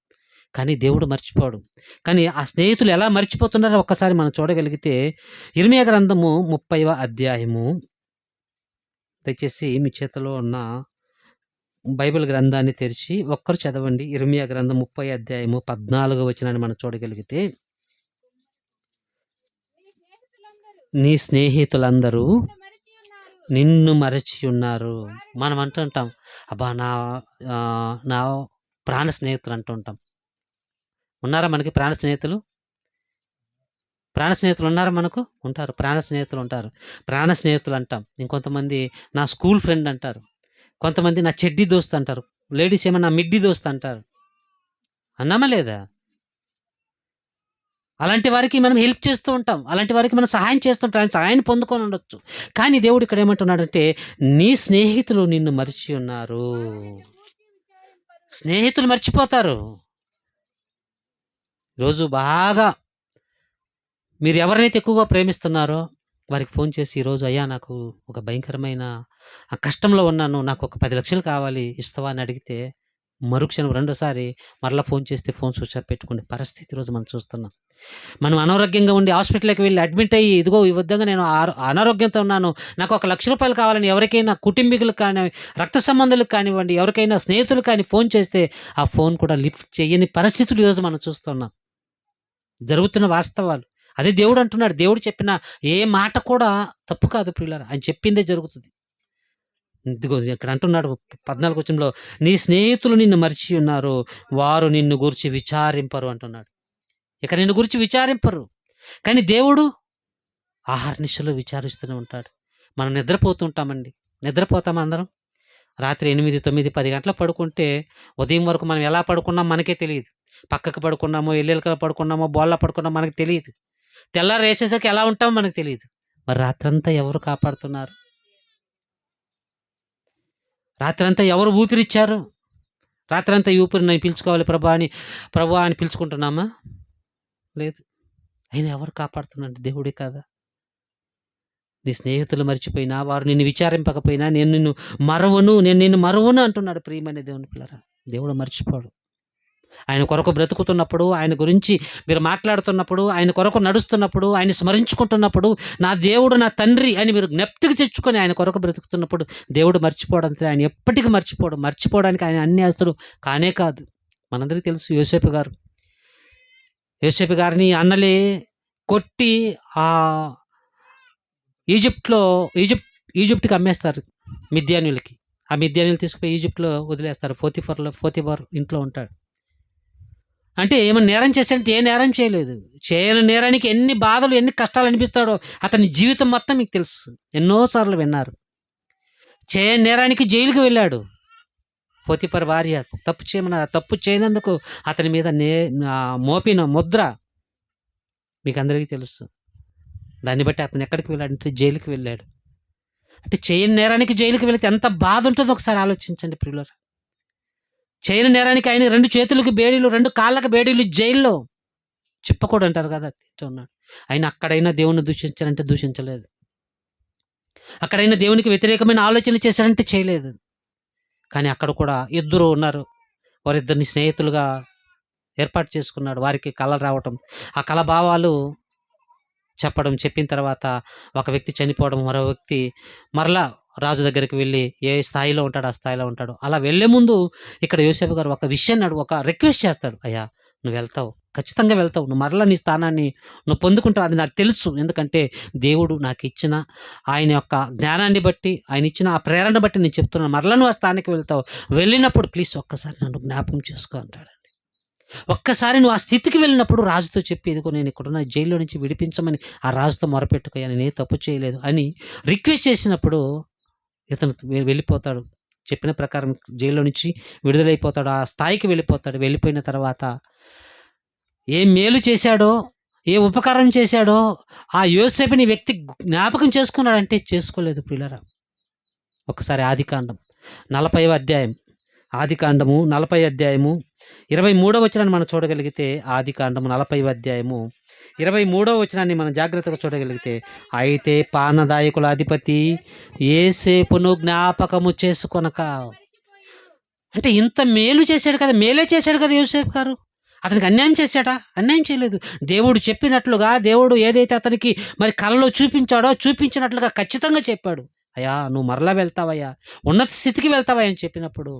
కానీ దేవుడు మర్చిపోడు. కానీ ఆ స్నేహితులు ఎలా మర్చిపోతున్నారో ఒక్కసారి మనం చూడగలిగితే ఇర్మీయా గ్రంథము 30వ అధ్యాయము, దయచేసి మీ చేతిలో ఉన్న బైబిల్ గ్రంథాన్ని తెరిచి ఒక్కరు చదవండి. ఇర్మీయా గ్రంథం 30 అధ్యాయము 14వ వచనాన్ని మనం చూడగలిగితే, నీ స్నేహితులందరూ నిన్ను మరచి ఉన్నారు. మనం అంటుంటాం, అబ్బా నా ప్రాణ స్నేహితులు అంటుంటాం. ఉన్నారా మనకి ప్రాణ స్నేహితులు? ప్రాణ స్నేహితులు ఉన్నారా మనకు? ఉంటారు. ప్రాణ స్నేహితులు ఉంటారు. ప్రాణ స్నేహితులు అంటాం. ఇంకొంతమంది నా స్కూల్ ఫ్రెండ్ అంటారు. కొంతమంది నా చెడ్డీ దోస్త్ అంటారు. లేడీస్ ఏమో నా మిడ్డీ దోస్త్ అంటారు. అన్నామా లేదా? అలాంటి వారికి మనం హెల్ప్ చేస్తూ ఉంటాం. అలాంటి వారికి మనం సహాయం చేస్తుంటాం. ఆయన సహాయాన్ని పొందుకొని ఉండొచ్చు. కానీ దేవుడు ఇక్కడ ఏమంటున్నాడంటే, నీ స్నేహితులు నిన్ను మరిచి ఉన్నారు. స్నేహితులు మర్చిపోతారు. రోజు బాగా మీరు ఎవరినైతే ఎక్కువగా ప్రేమిస్తున్నారో వారికి ఫోన్ చేసి, ఈరోజు అయ్యా నాకు ఒక భయంకరమైన కష్టంలో ఉన్నాను, నాకు ఒక 10 లక్షలు కావాలి, ఇస్తావా అని అడిగితే మరుక్షణం రెండోసారి మరలా ఫోన్ చేస్తే ఫోన్ స్విచ్ ఆఫ్ పెట్టుకునే పరిస్థితి ఈరోజు మనం చూస్తున్నాం. మనం అనారోగ్యంగా ఉండి హాస్పిటల్కి వెళ్ళి అడ్మిట్ అయ్యి, ఇదిగో ఈ విధంగా నేను అనారోగ్యంతో ఉన్నాను, నాకు ఒక 1,00,000 రూపాయలు కావాలని ఎవరికైనా కుటుంబీకులకు కానీ, రక్త సంబంధులకు కానివ్వండి, ఎవరికైనా స్నేహితులు కానీ ఫోన్ చేస్తే ఆ ఫోన్ కూడా లిఫ్ట్ చేయని పరిస్థితులు ఈరోజు మనం చూస్తున్నాం. జరుగుతున్న వాస్తవాలు. అదే దేవుడు అంటున్నాడు. దేవుడు చెప్పిన ఏ మాట కూడా తప్పు కాదు ప్రియులారా. ఆయన చెప్పిందే జరుగుతుంది. ఇదిగో ఇక్కడ అంటున్నాడు 14 వచనంలో, నీ స్నేహితులు నిన్ను మరిచి ఉన్నారు, వారు నిన్ను గూర్చి విచారింపరు అంటున్నాడు. ఇక నిన్ను గురించి విచారింపరు. కానీ దేవుడు ఆహర్నిశలు విచారిస్తూనే ఉంటాడు. మనం నిద్రపోతుంటామండి. నిద్రపోతామా అందరం? రాత్రి 8, 9, 10 గంటలకు పడుకుంటే ఉదయం వరకు మనం ఎలా పడుకున్నాం మనకే తెలీదు. పక్కకు పడుకున్నామో, ఎల్లెలకల పడుకున్నామో, బోళ్ళ పడుకున్నామో మనకు తెలీదు. తెల్లారి లేచేసరికి ఎలా ఉంటామో మనకు తెలీదు. మరి రాత్రంతా ఎవరు కాపాడుతున్నారు? రాత్రంతా ఎవరు ఊపిరిచ్చారు? రాత్రంతా ఈ ఊపిరి నేను పీల్చుకోవాలి ప్రభువా అని పిలుచుకుంటున్నామా? లేదు. అయినా ఎవరు కాపాడుతున్నాడు? దేవుడే కదా! నీ స్నేహితులు మరిచిపోయినా, వారు నిన్ను విచారింపకపోయినా, నేను నిన్ను మరువను అంటున్నాడు ప్రియమైన దేవుని పిల్లరా. దేవుడు మర్చిపోడు. ఆయన కొరకు బ్రతుకుతున్నప్పుడు, ఆయన గురించి మీరు మాట్లాడుతున్నప్పుడు, ఆయన కొరకు నడుస్తున్నప్పుడు, ఆయన స్మరించుకుంటున్నప్పుడు, నా దేవుడు నా తండ్రి అని మీరు జ్ఞప్తికి తెచ్చుకొని ఆయన కొరకు బ్రతుకుతున్నప్పుడు దేవుడు మర్చిపోవడంతో ఆయన ఎప్పటికీ మర్చిపోడు. మర్చిపోవడానికి ఆయన అన్యాయస్తుడు కానే కాదు. మనందరికీ తెలుసు యోసేపు గారిని అన్నలే కొట్టి ఈజిప్ట్‌కి అమ్మేస్తారు మిద్యానీయులకి. ఆ మిద్యానీయులు తీసుకుపోయి ఈజిప్ట్‌లో వదిలేస్తారు. పోతిఫర్ ఇంట్లో ఉంటాడు. అంటే ఏమైనా నేరం చేశాడంటే ఏ నేరం చేయలేదు. చేయని నేరానికి ఎన్ని బాధలు, ఎన్ని కష్టాలు అనిపిస్తాడో అతని జీవితం మొత్తం మీకు తెలుసు. ఎన్నో సార్లు విన్నారు. చేయని నేరానికి జైలుకి వెళ్ళాడు. పోతిఫర్ భార్య తప్పు చేయనందుకు అతని మీద మోపిన ముద్ర మీకు అందరికీ తెలుసు. దాన్ని బట్టి అతను ఎక్కడికి వెళ్ళాడంటే జైలుకి వెళ్ళాడు. అంటే చేయని నేరానికి జైలుకి వెళితే ఎంత బాధ ఉంటుందో ఒకసారి ఆలోచించండి ప్రియులారా. చేయని నేరానికి ఆయన 2 చేతులకు బేడీలు, 2 కాళ్ళకు బేడీలు, జైల్లో చిప్పకూడు అంటారు కదా, ఉన్నాడు. ఆయన అక్కడైనా దేవుణ్ణి దూషించాలంటే దూషించలేదు. అక్కడైనా దేవునికి వ్యతిరేకమైన ఆలోచన చేశాడంటే చేయలేదు. కానీ అక్కడ కూడా ఇద్దరు ఉన్నారు. వారిద్దరిని స్నేహితులుగా ఏర్పాటు చేసుకున్నాడు. వారికి కళ రావటం, ఆ కళ భావాలు చెప్పిన తర్వాత ఒక వ్యక్తి చనిపోవడం, మరో వ్యక్తి మరలా రాజు దగ్గరికి వెళ్ళి ఏ స్థాయిలో ఉంటాడో ఆ స్థాయిలో ఉంటాడు. అలా వెళ్ళే ముందు ఇక్కడ యోసేపు గారు ఒక విషయాన్ని ఒక రిక్వెస్ట్ చేస్తాడు. అయ్యా, నువ్వు వెళ్తావు, ఖచ్చితంగా వెళ్తావు, నువ్వు మరలా నీ స్థానాన్ని నువ్వు పొందుకుంటావు, అది నాకు తెలుసు. ఎందుకంటే దేవుడు నాకు ఇచ్చిన ఆయన యొక్క జ్ఞానాన్ని బట్టి, ఆయన ఇచ్చిన ఆ ప్రేరణ బట్టి నేను చెప్తున్నాను. మరలా నువ్వు ఆ స్థానానికి వెళ్తావు. వెళ్ళినప్పుడు ప్లీజ్ ఒక్కసారి నన్ను జ్ఞాపకం చేసుకో అంటాడు. ఒక్కసారి నువ్వు ఆ స్థితికి వెళ్ళినప్పుడు రాజుతో చెప్పి, ఇదిగో నేను ఇక్కడున్న జైల్లో నుంచి విడిపించమని ఆ రాజుతో మొరపెట్టుకోయా, నేను ఏ తప్పు చేయలేదు అని రిక్వెస్ట్ చేసినప్పుడు ఇతను వెళ్ళిపోతాడు. చెప్పిన ప్రకారం జైల్లో నుంచి విడుదలైపోతాడు. ఆ స్థాయికి వెళ్ళిపోతాడు. వెళ్ళిపోయిన తర్వాత ఏ మేలు చేశాడో, ఏ ఉపకారం చేశాడో ఆ యోసేపుని వ్యక్తి జ్ఞాపకం చేసుకున్నాడంటే చేసుకోలేదు ప్రియులారా. ఒకసారి ఆదికాండం 40వ అధ్యాయం, ఆదికాండము 40వ అధ్యాయము 23వ వచనాన్ని మనం చూడగలిగితే, ఆదికాండము 40వ అధ్యాయము 23వ వచనాన్ని మనం జాగ్రత్తగా చూడగలిగితే, అయితే పానదాయకుల అధిపతి యోసేపును జ్ఞాపకము చేసుకొనక. అంటే ఇంత మేలు చేశాడు కదా, మేలే చేశాడు కదా యోసేపు గారు. అతనికి అన్యాయం చేశాడా? అన్యాయం చేయలేదు. దేవుడు చెప్పినట్లుగా, దేవుడు ఏదైతే అతనికి మరి కలలో చూపించాడో చూపించినట్లుగా ఖచ్చితంగా చెప్పాడు. అయ్యా, నువ్వు మరలా వెళ్తావయ్యా, ఉన్నత స్థితికి వెళ్తావా అని చెప్పినప్పుడు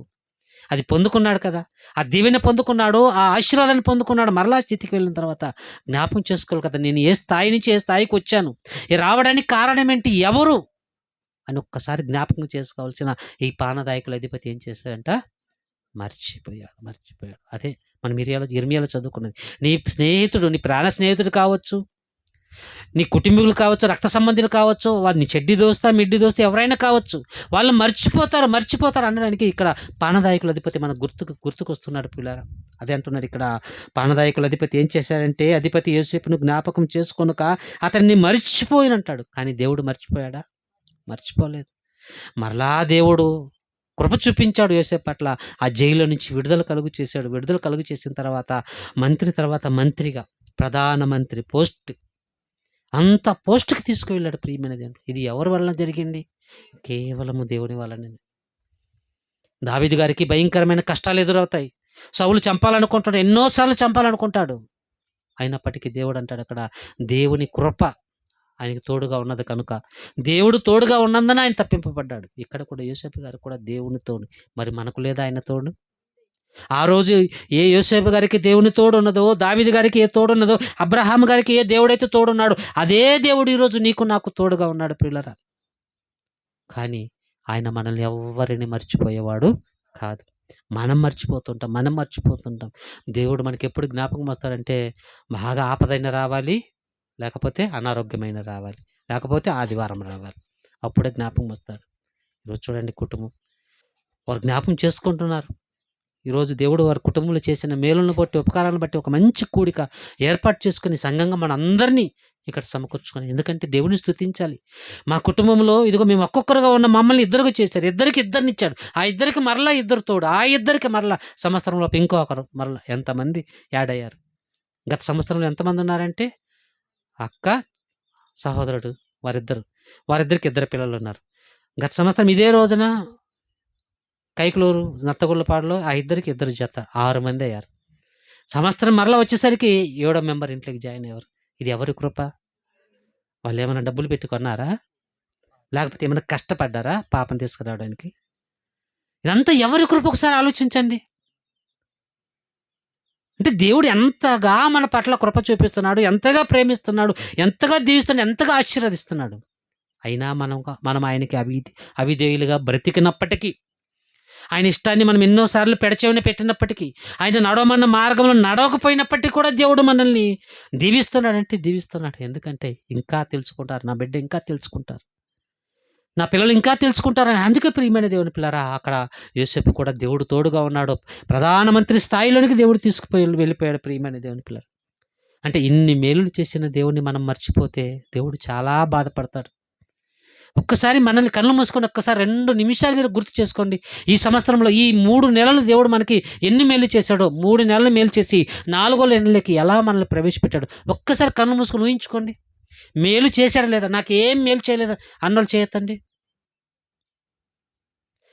అది పొందుకున్నాడు కదా. ఆ దీవెన పొందుకున్నాడు, ఆ ఆశీర్వాదాన్ని పొందుకున్నాడు. మరలా స్థితికి వెళ్ళిన తర్వాత జ్ఞాపకం చేసుకోవాలి కదా, నేను ఏ స్థాయి నుంచి ఏ స్థాయికి వచ్చాను, ఈ రావడానికి కారణం ఏంటి, ఎవరు అని ఒక్కసారి జ్ఞాపకం చేసుకోవాల్సిన ఈ పానదాయకుల అధిపతి ఏం చేశాడంట? మర్చిపోయాడు. అదే మనం ఇర్మియాలో చదువుకున్నది. నీ స్నేహితుడు, నీ ప్రాణ స్నేహితుడు కావచ్చు, నీ కుటుంబీకులు కావచ్చు, రక్త సంబంధులు కావచ్చు, వారిని చెడ్డి దోస్తా మిడ్డి దోస్తా ఎవరైనా కావచ్చు, వాళ్ళు మర్చిపోతారు అనడానికి ఇక్కడ పానదాయకుల అధిపతి మన గుర్తుకొస్తున్నాడు పిల్లారా. అదే అంటున్నాడు ఇక్కడ. పానదాయకుల అధిపతి ఏం చేశాడంటే, అధిపతి యోసేపును జ్ఞాపకం చేసుకొనక అతన్ని మర్చిపోయినంటాడు. కానీ దేవుడు మర్చిపోయాడా? మర్చిపోలేదు. మరలా దేవుడు కృప చూపించాడు యోసేపు పట్ల. ఆ జైల్లో నుంచి విడుదల కలుగు చేసిన తర్వాత మంత్రిగా, ప్రధానమంత్రి అంత పోస్ట్కి తీసుకువెళ్ళాడు ప్రియమైన దేవుడు. ఇది ఎవరి వలన జరిగింది? కేవలము దేవుని వలన. దావీదు గారికి భయంకరమైన కష్టాలు ఎదురవుతాయి. సౌలు చంపాలనుకుంటాడు, ఎన్నోసార్లు చంపాలనుకుంటాడు. అయినప్పటికీ దేవుడు అంటాడు అక్కడ, దేవుని కృప ఆయనకి తోడుగా ఉన్నది కనుక, దేవుడు తోడుగా ఉన్నందున ఆయన తప్పింపబడ్డాడు. ఇక్కడ కూడా యోసేపు గారు కూడా దేవుని తోడు. మరి మనకు లేదా ఆయన తోడు? ఆ రోజు ఏ యోసేపు గారికి దేవుని తోడు ఉన్నదో, దావీదు గారికి ఏ తోడు ఉన్నదో, అబ్రహాం గారికి ఏ దేవుడైతే తోడున్నాడో అదే దేవుడు ఈరోజు నీకు నాకు తోడుగా ఉన్నాడు ప్రియులరా. కానీ ఆయన మనల్ని ఎవ్వరిని మర్చిపోయేవాడు కాదు. మనం మర్చిపోతుంటాం. దేవుడు మనకెప్పుడు జ్ఞాపకం వస్తాడంటే, బాగా ఆపదైన రావాలి, లేకపోతే అనారోగ్యమైన రావాలి, లేకపోతే ఆదివారం రావాలి. అప్పుడే జ్ఞాపకం వస్తాడు. ఈరోజు చూడండి కుటుంబం, వారు జ్ఞాపకం చేసుకుంటున్నారు. ఈరోజు దేవుడు వారి కుటుంబంలో చేసిన మేలులను బట్టి, ఉపకారాలను బట్టి ఒక మంచి కూడిక ఏర్పాటు చేసుకొని సంఘంగా మనందరినీ ఇక్కడ సమకూర్చుకొని, ఎందుకంటే దేవుని స్తుతించాలి. మా కుటుంబంలో ఇదిగో మేము ఒక్కొక్కరుగా ఉన్న మమ్మల్ని ఇద్దరుగా చేశారు, ఇద్దరినిచ్చాడు, ఆ ఇద్దరికి మరలా ఇద్దరు తోడు, ఆ ఇద్దరికి మరలా సంవత్సరంలో ఇంకొకరు మరలా ఎంతమంది యాడ్ అయ్యారు. గత సంవత్సరంలో ఎంతమంది ఉన్నారంటే అక్క, సహోదరుడు, వారిద్దరికి ఇద్దరు పిల్లలు ఉన్నారు. గత సంవత్సరం ఇదే రోజున కైకలూరు, నత్తగుళ్ళపాడులో ఆ ఇద్దరికి ఇద్దరు జత 6 మంది అయ్యారు. సంవత్సరం మరలా వచ్చేసరికి 7వ మెంబర్ ఇంట్లోకి జాయిన్ అయ్యారు. ఇది ఎవరి కృప? వాళ్ళు ఏమైనా డబ్బులు పెట్టి కొన్నారా? లేకపోతే ఏమైనా కష్టపడ్డారా పాపను తీసుకురావడానికి? ఇదంతా ఎవరి కృప ఒకసారి ఆలోచించండి. అంటే దేవుడు ఎంతగా మన పట్ల కృప చూపిస్తున్నాడు, ఎంతగా ప్రేమిస్తున్నాడు, ఎంతగా దీవిస్తున్నాడు, ఎంతగా ఆశీర్వదిస్తున్నాడు. అయినా మనం ఆయనకి అవిధేయులుగా బ్రతికినప్పటికీ, ఆయన ఇష్టాన్ని మనం ఎన్నోసార్లు పెడచెవిన పెట్టినప్పటికీ, ఆయన నడవమన్న మార్గంలో నడవకపోయినప్పటికీ కూడా దేవుడు మనల్ని దీవిస్తున్నాడు. ఎందుకంటే ఇంకా తెలుసుకుంటారు, నా బిడ్డ ఇంకా తెలుసుకుంటారు, నా పిల్లలు ఇంకా తెలుసుకుంటారని. అందుకే ప్రియమైన దేవుని పిల్లరా, అక్కడ యోసేపు కూడా దేవుడు తోడుగా ఉన్నాడు. ప్రధానమంత్రి స్థాయిలోనికి దేవుడు వెళ్ళిపోయాడు. ప్రియమైన దేవుని పిల్లలు, అంటే ఇన్ని మేలులు చేసిన దేవుణ్ణి మనం మర్చిపోతే దేవుడు చాలా బాధపడతాడు. ఒక్కసారి మనల్ని కళ్ళు మూసుకొని ఒక్కసారి 2 నిమిషాలు మీరు గుర్తు చేసుకోండి. ఈ సంవత్సరంలో ఈ 3 నెలలు దేవుడు మనకి ఎన్ని మేలు చేశాడో, 3 నెలలు మేలు చేసి 4వ నెలలోకి ఎలా మనల్ని ప్రవేశపెట్టాడు. ఒక్కసారి కళ్ళు మూసుకొని ఊహించుకోండి. మేలు చేశాడా లేదా, నాకేం మేలు చేయలేదా అన్నోళ్ళు చేయొద్దండి.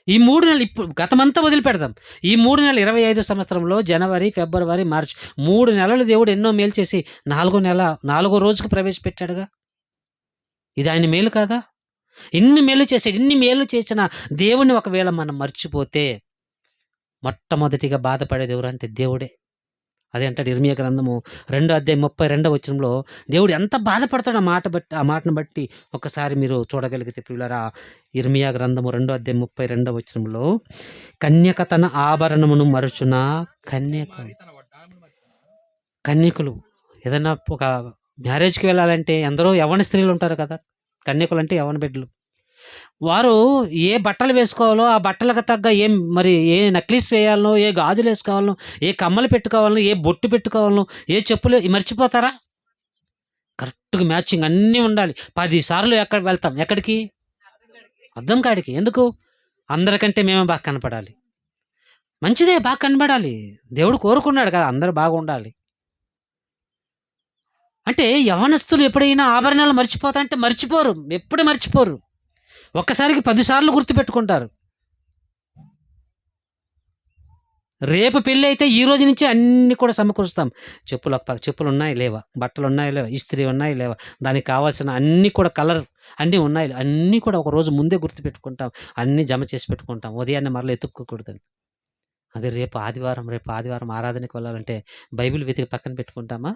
ఈ 3 నెలలు, ఇప్పుడు గతమంతా వదిలిపెడదాం. ఈ 3 నెలలు 25 సంవత్సరంలో జనవరి, ఫిబ్రవరి, మార్చ్ 3 నెలలు దేవుడు ఎన్నో మేలు చేసి 4వ రోజుకు ప్రవేశపెట్టాడుగా. ఇది ఆయన మేలు కాదా? ఇన్ని మేలు చేసిన దేవుణ్ణి ఒకవేళ మనం మర్చిపోతే మొట్టమొదటిగా బాధపడేది ఎవరంటే దేవుడే. అదే అంటాడు ఇర్మియా గ్రంథము 2:32 దేవుడు ఎంత బాధపడతాడు ఆ మాటను బట్టి ఒకసారి మీరు చూడగలిగితే ప్రియులారా, ఇర్మియా గ్రంథము 2:32 కన్యక తన ఆభరణమును మరుచున, కన్యకులు ఏదైనా ఒక మ్యారేజ్కి వెళ్ళాలంటే ఎందరో యవ్వన స్త్రీలు ఉంటారు కదా, కన్యకులు అంటే యవ్వన బిడ్డలు. వారు ఏ బట్టలు వేసుకోవాలో ఆ బట్టలకు తగ్గ ఏ నక్లీస్ వేయాలనో, ఏ గాజులు వేసుకోవాలనో, ఏ కమ్మలు పెట్టుకోవాలనో, ఏ బొట్టు పెట్టుకోవాలనో, ఏ చెప్పులు మర్చిపోతారా? కరెక్ట్గా మ్యాచింగ్ అన్నీ ఉండాలి. 10 సార్లు వెళ్తాం ఎక్కడికి? అద్దం కాడికి. ఎందుకు? అందరికంటే మేమే బాగా కనపడాలి. మంచిదే, బాగా కనపడాలి. దేవుడు కోరుకున్నాడు కదా అందరూ బాగుండాలి. అంటే యవ్వనస్తులు ఎప్పుడైనా ఆభరణాలు మర్చిపోతారంటే మర్చిపోరు, ఎప్పుడు మర్చిపోరు. ఒక్కసారికి 10 సార్లు గుర్తుపెట్టుకుంటారు. రేపు పెళ్ళి అయితే ఈ రోజు నుంచి అన్నీ కూడా సమకూరుస్తాం. చెప్పులు ఉన్నాయి లేవా, బట్టలు ఉన్నాయి లేవా, ఇస్త్రీ ఉన్నాయి లేవా, దానికి కావాల్సిన అన్నీ కూడా కలర్ అన్నీ ఉన్నాయి, అన్నీ కూడా ఒక రోజు ముందే గుర్తుపెట్టుకుంటాం, అన్నీ జమ చేసి పెట్టుకుంటాం. ఉదయాన్నే మరలా ఎత్తుక్కోకూడదని. అదే రేపు ఆదివారం ఆరాధనకి వెళ్ళాలంటే బైబిల్ వెతికి పక్కన పెట్టుకుంటామా,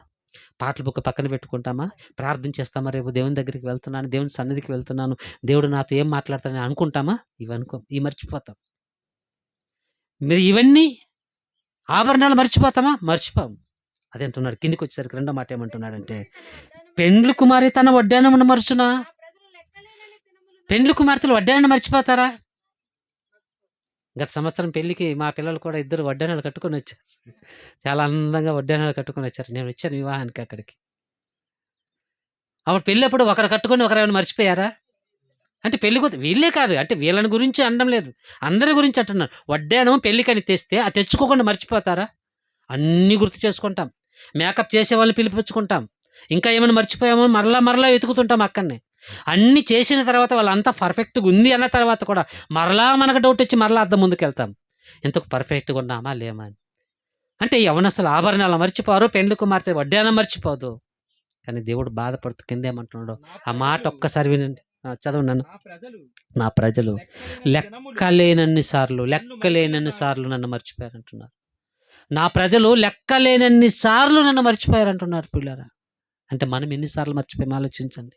పాటల బుక్ పక్కన పెట్టుకుంటామా, ప్రార్థన చేస్తామా, రేపు దేవుని దగ్గరికి వెళ్తున్నాను, దేవుని సన్నిధికి వెళ్తున్నాను, దేవుడు నాతో ఏం మాట్లాడతానని అనుకుంటామా? ఇవి మర్చిపోతాం. మీరు ఇవన్నీ ఆభరణాలు మర్చిపోం. అదే అంటున్నాడు. కిందికి వచ్చేసరికి రెండో మాట ఏమంటున్నాడంటే, పెండ్లి కుమారి తన వడ్డాణమును మరచునా. పెండ్లి కుమార్తెలు వడ్డాణాన్ని మర్చిపోతారా? గత సంవత్సరం పెళ్ళికి మా పిల్లలు కూడా 2 వడ్డాణాలు కట్టుకొని వచ్చారు. చాలా అందంగా వడ్డాణాలు కట్టుకొని వచ్చారు. నేను వచ్చాను వివాహానికి అక్కడికి. అప్పుడు పెళ్ళి అప్పుడు ఒకరు కట్టుకొని ఒకరు ఏమైనా మర్చిపోయారా? అంటే వీళ్ళే కాదు, అంటే వీళ్ళని గురించి అనడం లేదు, అందరి గురించి అంటున్నాను. వడ్డాణం పెళ్ళికని తెస్తే అది తెచ్చుకోకుండా మర్చిపోతారా? అన్నీ గుర్తు చేసుకుంటాం. మేకప్ చేసే వాళ్ళని పిలిపించుకుంటాం. ఇంకా ఏమైనా మర్చిపోయామో మరలా వెతుకుతుంటాం అక్కడనే. అన్నీ చేసిన తర్వాత వాళ్ళంతా పర్ఫెక్ట్గా ఉంది అన్న తర్వాత కూడా మరలా మనకు డౌట్ వచ్చి మరలా అద్దం ముందుకెళ్తాం, ఇంతకు పర్ఫెక్ట్గా ఉన్నామా లేమా అని. అంటే యవ్వనస్తులు ఆభరణాలు మర్చిపోరు, పెండ్లి కుమార్తె వడ్డాణం మర్చిపోదు. కానీ దేవుడు బాధపడుతూ కిందేమంటున్నాడు ఆ మాట ఒక్కసారి వినండి. చదవండి. నా ప్రజలు లెక్కలేనన్ని సార్లు నన్ను మర్చిపోయారంటున్నారు. నా ప్రజలు లెక్కలేనన్ని సార్లు నన్ను మర్చిపోయారంటున్నారు పిల్లరా. అంటే మనం ఎన్నిసార్లు మర్చిపోయాం ఆలోచించండి.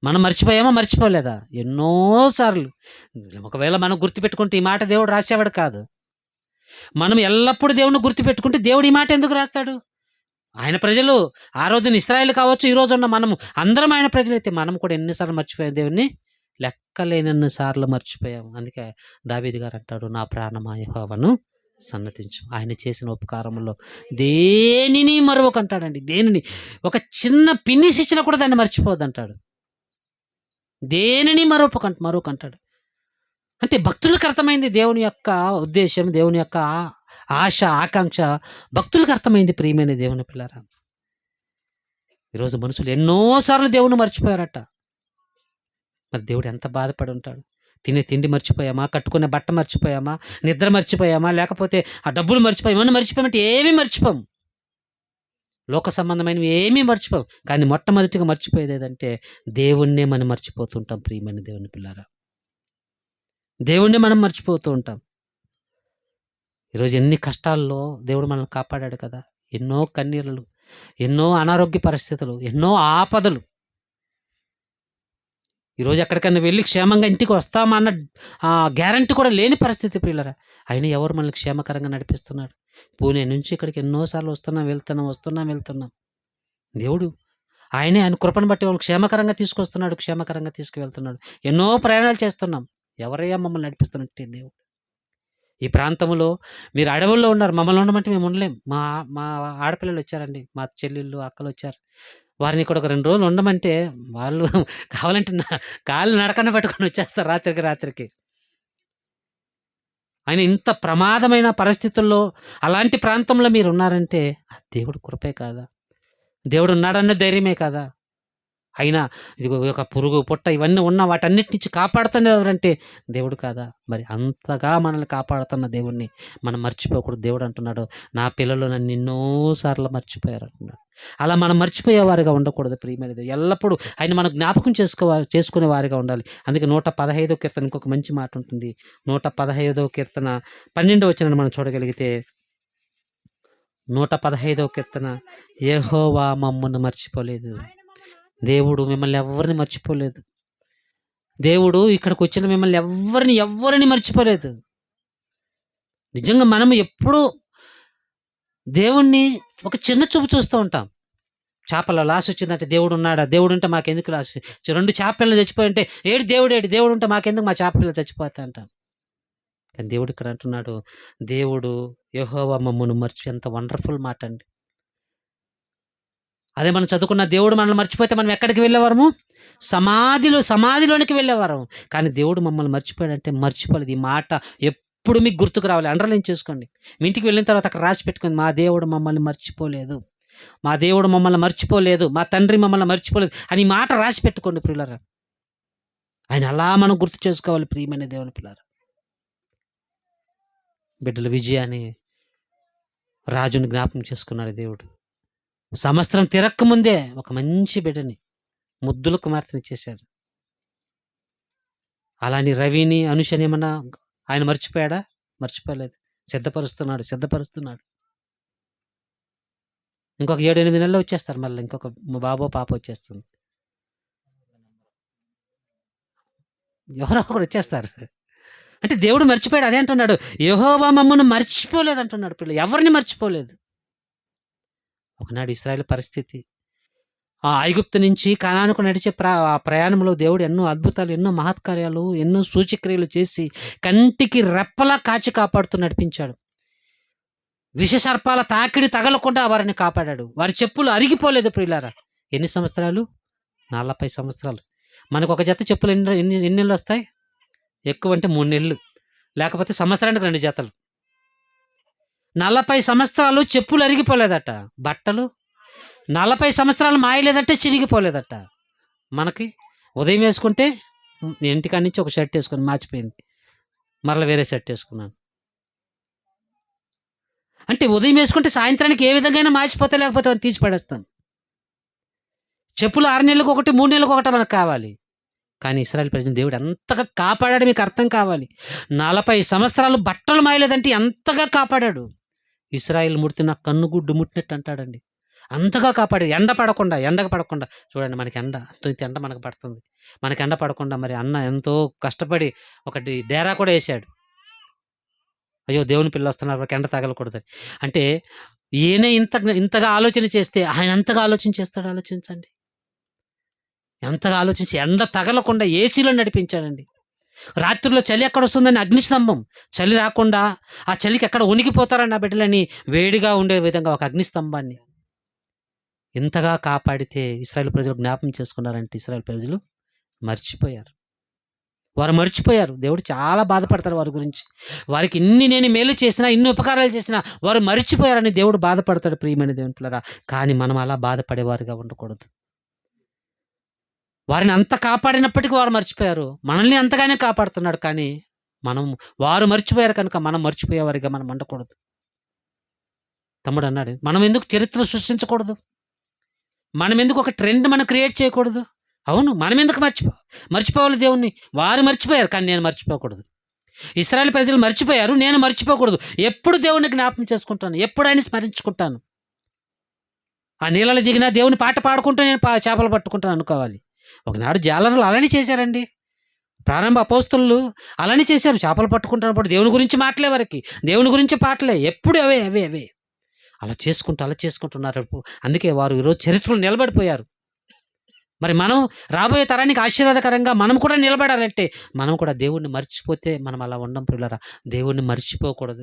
మనం మర్చిపోయామా? మర్చిపోలేదా? ఎన్నోసార్లు. ఒకవేళ మనం గుర్తుపెట్టుకుంటే ఈ మాట దేవుడు రాసేవాడు కాదు. మనం ఎల్లప్పుడూ దేవుడిని గుర్తుపెట్టుకుంటే దేవుడు ఈ మాట ఎందుకు రాస్తాడు? ఆయన ప్రజలు ఆ రోజున ఇశ్రాయేలు కావచ్చు, ఈ రోజున్న మనము అందరం ఆయన ప్రజలైతే మనం కూడా ఎన్ని సార్లు మర్చిపోయాం దేవుడిని? లెక్కలేనన్ని సార్లు మర్చిపోయాం. అందుకే దావీదు గారు అంటాడు, నా ప్రాణమా యెహోవాను సన్నతించు. ఆయన చేసిన ఉపకారములో దేనిని మరువకంటాడండి. దేనిని ఒక చిన్న పిన్నిస్ ఇచ్చినా కూడా దాన్ని మర్చిపోవద్దంటాడు. దేనిని మరువకంటాడు. అంటే భక్తులకు అర్థమైంది దేవుని యొక్క ఉద్దేశం, దేవుని యొక్క ఆశ, ఆకాంక్ష భక్తులకు అర్థమైంది. ప్రియమైన దేవుని పిల్లారా, ఈరోజు మనుషులు ఎన్నోసార్లు దేవుని మర్చిపోయారట. మరి దేవుడు ఎంత బాధపడి ఉంటాడు? తినే తిండి మర్చిపోయామా? కట్టుకునే బట్ట మర్చిపోయామా? నిద్ర మర్చిపోయామా? లేకపోతే ఆ డబ్బులు మర్చిపోయామా? ఏమన్నా మర్చిపోయామంటే ఏమీ మర్చిపోం. లోక సంబంధమైనవి ఏమీ మర్చిపోం. కానీ మొట్టమొదటిగా మర్చిపోయేది ఏదంటే దేవుణ్ణే మనం మర్చిపోతుంటాం. ప్రియమైన దేవుని పిల్లారా, దేవుణ్ణి మనం మర్చిపోతూ ఉంటాం. ఈరోజు ఎన్ని కష్టాల్లో దేవుడు మనల్ని కాపాడాడు కదా! ఎన్నో కన్నీళ్లు, ఎన్నో అనారోగ్య పరిస్థితులు, ఎన్నో ఆపదలు. ఈరోజు ఎక్కడికన్నా వెళ్ళి క్షేమంగా ఇంటికి వస్తామన్న గ్యారంటీ కూడా లేని పరిస్థితి ప్రియులారా. అయినా ఎవరు మనల్ని క్షేమకరంగా నడిపిస్తున్నాడు? పూణే నుంచి ఇక్కడికి ఎన్నోసార్లు వెళ్తున్నాం. దేవుడు ఆయనే ఆయన కృపను బట్టి వాళ్ళు క్షేమకరంగా తీసుకొస్తున్నాడు, క్షేమకరంగా తీసుకువెళ్తున్నాడు. ఎన్నో ప్రయాణాలు చేస్తున్నాం. ఎవరయ్యా మమ్మల్ని నడిపిస్తున్నట్టే దేవుడు. ఈ ప్రాంతంలో మీరు అడవుల్లో ఉన్నారు, మమ్మల్ని ఉండమంటే మేము ఉండలేం. మా మా ఆడపిల్లలు వచ్చారండి, మా చెల్లెళ్ళు, అక్కలు వచ్చారు. వారిని ఇక్కడ ఒక 2 రోజులు ఉండమంటే వాళ్ళు కావాలంటే కాళ్ళు నడకన పట్టుకొని వచ్చేస్తారు రాత్రికి. ఆయన ఇంత ప్రమాదమైన పరిస్థితుల్లో అలాంటి ప్రాంతంలో మీరు ఉన్నారంటే ఆ దేవుడు కృపే కాదా? దేవుడు ఉన్నాడన్న ధైర్యమే కాదా? అయినా ఇదిగో ఒక పురుగు, పుట్ట ఇవన్నీ ఉన్న వాటన్నిటి నుంచి కాపాడుతున్న ఎవరంటే దేవుడు కాదా? మరి అంతగా మనల్ని కాపాడుతున్న దేవుడిని మనం మర్చిపోకూడదు. దేవుడు అంటున్నాడు, నా పిల్లలు నన్ను ఎన్నోసార్లు మర్చిపోయారు అంటున్నాడు. అలా మనం మర్చిపోయేవారిగా ఉండకూడదు ప్రియమైనది. ఎల్లప్పుడూ ఆయన మనం జ్ఞాపకం చేసుకునే వారిగా ఉండాలి. అందుకే 115వ కీర్తన ఇంకొక మంచి మాట ఉంటుంది. 115వ కీర్తన 12వ వచనాన్ని మనం చూడగలిగితే, 115వ కీర్తన, యెహోవా మమ్మను మర్చిపోలేదు. దేవుడు మిమ్మల్ని ఎవరిని మర్చిపోలేదు. దేవుడు ఇక్కడికి వచ్చిన మిమ్మల్ని ఎవ్వరిని మర్చిపోలేదు. నిజంగా మనం ఎప్పుడూ దేవుణ్ణి ఒక చిన్న చూపు చూస్తూ ఉంటాం. చేపల లాస్ వచ్చిందంటే దేవుడు ఉన్నాడా? దేవుడు ఉంటే మాకెందుకు లాస్? 2 చేపలు చచ్చిపోయింటే దేవుడు ఉంటే మాకెందుకు, మా చేపలు చచ్చిపోతా అంటాం. కానీ దేవుడు ఇక్కడ అంటున్నాడు, దేవుడు యెహోవా మమ్మను ఎంత వండర్ఫుల్ మాట అండి. అదే మనం చదువుకున్న దేవుడు మనల్ని మర్చిపోతే మనం ఎక్కడికి వెళ్ళేవారము? సమాధిలోనికి వెళ్ళేవారం. కానీ దేవుడు మమ్మల్ని మర్చిపోయాడంటే మర్చిపోలేదు. ఈ మాట ఎప్పుడు మీకు గుర్తుకు రావాలి, అండర్లైన్ చేసుకోండి. మీ ఇంటికి వెళ్ళిన తర్వాత అక్కడ రాసి పెట్టుకోండి, మా దేవుడు మమ్మల్ని మర్చిపోలేదు, మా తండ్రి మమ్మల్ని మర్చిపోలేదు అని మాట రాసి పెట్టుకోండి ప్రియులారా. ఆయన అలా మనం గుర్తు చేసుకోవాలి ప్రియమైన దేవుని పిల్లారా. బిడ్డల విజయాన్ని రాజుని జ్ఞాపకం చేసుకున్నాడు దేవుడు. సంవత్సరం తిరక్కముందే ఒక మంచి బిడ్డని, ముద్దుల కుమార్తెని ఇచ్చేశారు. అలాని రవిని, అనుషని ఏమన్నా ఆయన మర్చిపోయాడా? మర్చిపోలేదు. సిద్ధపరుస్తున్నాడు. ఇంకొక 7-8 నెలల్లో వచ్చేస్తారు. మళ్ళీ ఇంకొక బాబో పాప వచ్చేస్తుంది. ఎవరో ఒకరు వచ్చేస్తారు. అంటే దేవుడు మర్చిపోయాడు. అదే అంటున్నాడు, యెహోవా మమ్మను మర్చిపోలేదు అంటున్నాడు. పిల్లలు ఎవరిని మర్చిపోలేదు. ఒకనాడు ఇశ్రాయేలు పరిస్థితి, ఆ ఐగుప్తు నుంచి కనానుకు నడిచే ప్రయాణంలో దేవుడు ఎన్నో అద్భుతాలు, ఎన్నో మహత్కార్యాలు, ఎన్నో సూచక్రియలు చేసి కంటికి రెప్పలా కాచి కాపాడుతూ నడిపించాడు. విషసర్పాల తాకిడి తగలకుండా వారిని కాపాడాడు. వారి చెప్పులు అరిగిపోలేదు ప్రియులారా. ఎన్ని సంవత్సరాలు? 40 సంవత్సరాలు. మనకు ఒక జత చెప్పులు ఎన్ని నెలలు వస్తాయి? ఎక్కువ అంటే 3 నెలలు, లేకపోతే సంవత్సరానికి 2 జతలు. 40 సంవత్సరాలు చెప్పులు అరిగిపోలేదట. బట్టలు 40 సంవత్సరాలు మాయలేదంటే చిరిగిపోలేదట. మనకి ఉదయం వేసుకుంటే ఇంటికాడ నుంచి ఒక షర్ట్ వేసుకొని మార్చిపోయింది, మరలా వేరే షర్ట్ వేసుకున్నాను. అంటే ఉదయం వేసుకుంటే సాయంత్రానికి ఏ విధంగా మార్చిపోతే, లేకపోతే తీసి పడేస్తాం. చెప్పులు 6 నెలలకు ఒకటి, 3 నెలలకు ఒకటి మనకు కావాలి. కానీ ఇశ్రాయేలు ప్రజలు దేవుడు ఎంతగా కాపాడాడు మీకు అర్థం కావాలి. 40 సంవత్సరాలు బట్టలు మాయలేదంటే ఎంతగా కాపాడాడు. ఇశ్రాయేలు ముడితే నా కన్నుగుడ్డు ముట్టినట్టు అంటాడండి. అంతగా కాపాడారు. ఎండకు పడకుండా చూడండి, మనకి ఎండ ఇంత ఎండ మనకు పడుతుంది. మనకి ఎండ పడకుండా మరి అన్న ఎంతో కష్టపడి ఒకటి డేరా కూడా ఏసాడు. అయ్యో! దేవుని పిల్లలొస్తున్నారు, వాళ్ళకి ఎండ తగలకూడదని. అంటే ఈయనే ఇంతగా ఆలోచన చేస్తే ఆయన ఎంతగా ఆలోచన చేస్తాడో ఆలోచించండి. ఎంతగా ఆలోచించి ఎండ తగలకుండా ఏసీలో నడిపించాడండి. రాత్రుల్లో చలి ఎక్కడొస్తుందని అగ్నిస్తంభం. చలి రాకుండా ఆ చలికి ఎక్కడ వణికిపోతారని నా బిడ్డలని వేడిగా ఉండే విధంగా ఒక అగ్నిస్తంభాన్ని ఇంతగా కాపాడితే ఇశ్రాయేలు ప్రజలు జ్ఞాపకం చేసుకున్నారంటే ఇశ్రాయేలు ప్రజలు మర్చిపోయారు. వారు మర్చిపోయారు. దేవుడు చాలా బాధపడతారు వారి గురించి. వారికి నేను మేలు చేసినా, ఇన్ని ఉపకారాలు చేసినా వారు మర్చిపోయారని దేవుడు బాధపడతాడు ప్రియమైన దేవుని పిల్లరా. కానీ మనం అలా బాధపడేవారుగా ఉండకూడదు. వారిని అంత కాపాడినప్పటికీ వారు మర్చిపోయారు. మనల్ని అంతగానే కాపాడుతున్నాడు. కానీ వారు మర్చిపోయారు కనుక మనం మర్చిపోయేవారిగా మనం ఉండకూడదు. తమ్ముడు అన్నాడు, మనం ఎందుకు చరిత్ర సృష్టించకూడదు? మనం ఎందుకు ఒక ట్రెండ్ మనం క్రియేట్ చేయకూడదు? అవును, మనం ఎందుకు మర్చిపోవాలి దేవుణ్ణి? వారు మర్చిపోయారు, కానీ నేను మర్చిపోకూడదు. ఇశ్రాయేలు ప్రజలు మర్చిపోయారు, నేను మర్చిపోకూడదు. ఎప్పుడు దేవుణ్ణి జ్ఞాపకం చేసుకుంటాను, ఎప్పుడు ఆయన స్మరించుకుంటాను. ఆ నీళ్ళలో దిగినా దేవుని పాట పాడుకుంటూ నేను చేపలు పట్టుకుంటాను అనుకోవాలి. ఒకనాడు జాలరులు అలానే చేశారండి. ప్రారంభ అపోస్తలు అలానే చేశారు. చేపలు పట్టుకుంటున్నప్పుడు దేవుని గురించి మాటలే, వారికి దేవుని గురించి పాటలే, ఎప్పుడు అవే అవే అవే అలా చేసుకుంటున్నారు. అందుకే వారు ఈరోజు చరిత్రలో నిలబడిపోయారు. మరి మనం రాబోయే తరానికి ఆశీర్వాదకరంగా మనం కూడా నిలబడాలంటే మనం కూడా దేవుణ్ణి మర్చిపోతే మనం అలా ఉండం ప్రియులారా. దేవుణ్ణి మర్చిపోకూడదు.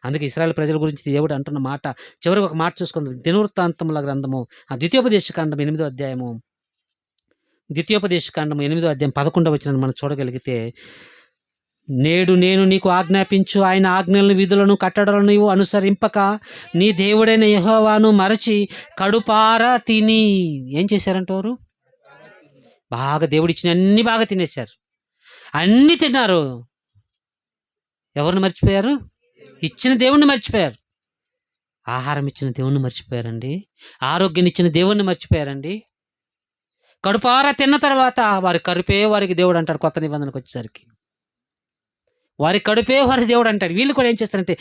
అందుకే ఇశ్రాయేలు ప్రజల గురించి దేవుడు అంటున్న మాట, చివరికి ఒక మాట చూసుకుందాం. దినవృత్తాంతముల గ్రంథము ద్వితీయోపదేశకాండం 8వ అధ్యాయము. ద్వితీయోపదేశకాండం 8వ అధ్యాయం 11వ వచనాన్ని మనం చూడగలిగితే, నేడు నేను నీకు ఆజ్ఞాపించు ఆయన ఆజ్ఞలను, విధులను, కట్టడలను నీవు అనుసరింపక నీ దేవుడైన యెహోవాను మరచి కడుపారా తిని. ఏం చేశారంటారు? బాగా దేవుడిచ్చిన అన్ని బాగా తినేశారు. అన్నీ తిన్నారు. ఎవరిని మర్చిపోయారు? ఇచ్చిన దేవుణ్ణి మర్చిపోయారు. ఆహారం ఇచ్చిన దేవుణ్ణి మర్చిపోయారండి. ఆరోగ్యాన్ని ఇచ్చిన దేవుణ్ణి మర్చిపోయారండి. కడుపారా తిన్న తర్వాత వారి కడుపే వారికి దేవుడు అంటాడు. కొత్త నిబంధనకు వచ్చేసరికి వారి కడుపే వారి దేవుడు అంటాడు. వీళ్ళు కూడా ఏం చేస్తారంటే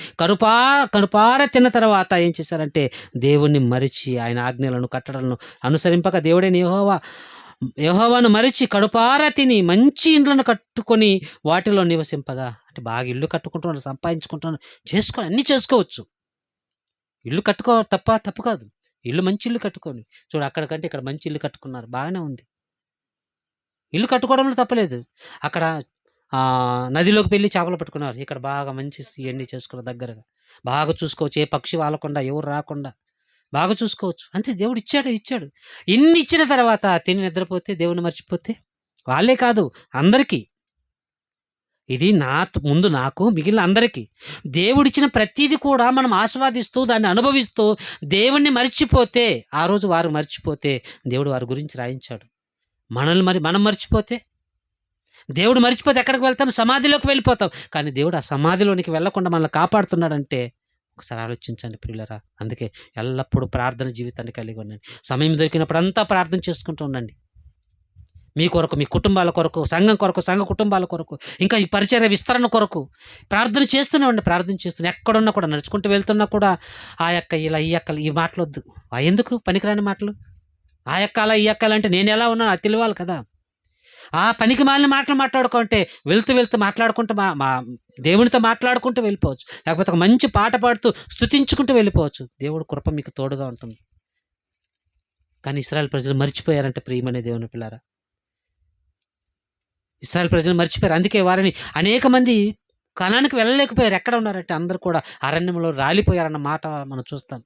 కడుపార తిన్న తర్వాత ఏం చేశారంటే దేవుణ్ణి మరిచి ఆయన ఆజ్ఞలను, కట్టడలను అనుసరింపక దేవుడైన యెహోవాను మరిచి కడుపార తిని మంచి ఇండ్లను కట్టుకొని వాటిలో నివసింపగా. అంటే బాగా ఇల్లు కట్టుకుంటున్నారు, సంపాదించుకుంటున్నారు, అన్నీ చేసుకోవచ్చు. ఇల్లు తప్పు కాదు. మంచి ఇల్లు కట్టుకొని చూడు, అక్కడికంటే ఇక్కడ మంచి ఇల్లు కట్టుకున్నారు, బాగానే ఉంది. ఇల్లు కట్టుకోవడంలో తప్పలేదు. అక్కడ నదిలోకి వెళ్ళి చేపలు పట్టుకున్నారు. ఇక్కడ బాగా మంచి ఇవన్నీ చేసుకున్న దగ్గరగా బాగా చూసుకోవచ్చు. ఏ పక్షి వాలకుండా, ఎవరు రాకుండా బాగా చూసుకోవచ్చు. అంతే, దేవుడు ఇచ్చాడు. ఇన్ని ఇచ్చిన తర్వాత తిని నిద్రపోతే, దేవుని మర్చిపోతే వాళ్ళే కాదు అందరికీ. ఇది ముందు నాకు, మిగిలిన అందరికీ దేవుడిచ్చిన ప్రతిదీ కూడా మనం ఆస్వాదిస్తూ దాన్ని అనుభవిస్తూ దేవుణ్ణి మర్చిపోతే, ఆ రోజు వారు మర్చిపోతే దేవుడు వారి గురించి రాయించాడు. మనం మర్చిపోతే, దేవుడు మర్చిపోతే ఎక్కడికి వెళ్తాం? సమాధిలోకి వెళ్ళిపోతాం. కానీ దేవుడు ఆ సమాధిలోనికి వెళ్లకుండా మనల్ని కాపాడుతున్నాడంటే ఒకసారి ఆలోచించండి ప్రియులరా. అందుకే ఎల్లప్పుడూ ప్రార్థన జీవితాన్ని కలిగి ఉండండి. సమయం దొరికినప్పుడు అంతా ప్రార్థన చేసుకుంటూ ఉండండి. మీ కొరకు, మీ కుటుంబాల కొరకు, సంఘం కొరకు, సంఘ కుటుంబాల కొరకు, ఇంకా ఈ పరిచర్య విస్తరణ కొరకు ప్రార్థన చేస్తూనే ఎక్కడున్నా కూడా, నడుచుకుంటూ వెళ్తున్నా కూడా ఆ యొక్క ఇలా ఈ అక్కలు ఈ మాటలొద్దు. ఎందుకు పనికిరాని మాటలు? ఆ ఎక్కాల ఈ ఎక్కాలంటే నేను ఎలా ఉన్నాను అది తెలియాలి కదా. ఆ పనికి మాలిన మాటలు మాట్లాడుకుంటే వెళ్తూ మాట్లాడుకుంటూ మా దేవునితో మాట్లాడుకుంటూ వెళ్ళిపోవచ్చు. లేకపోతే ఒక మంచి పాట పాడుతూ స్తుతించుకుంటూ వెళ్ళిపోవచ్చు. దేవుడు కృప మీకు తోడుగా ఉంటుంది. కానీ ఇశ్రాయేలు ప్రజలు మర్చిపోయారంటే ప్రియమనే దేవుని పిల్లారా, ఇశ్రాయేలు ప్రజలు మర్చిపోయారు. అందుకే వారిని అనేక మంది కనానికి వెళ్ళలేకపోయారు. ఎక్కడ ఉన్నారంటే అందరూ కూడా అరణ్యంలో రాలిపోయారన్న మాట మనం చూస్తాం.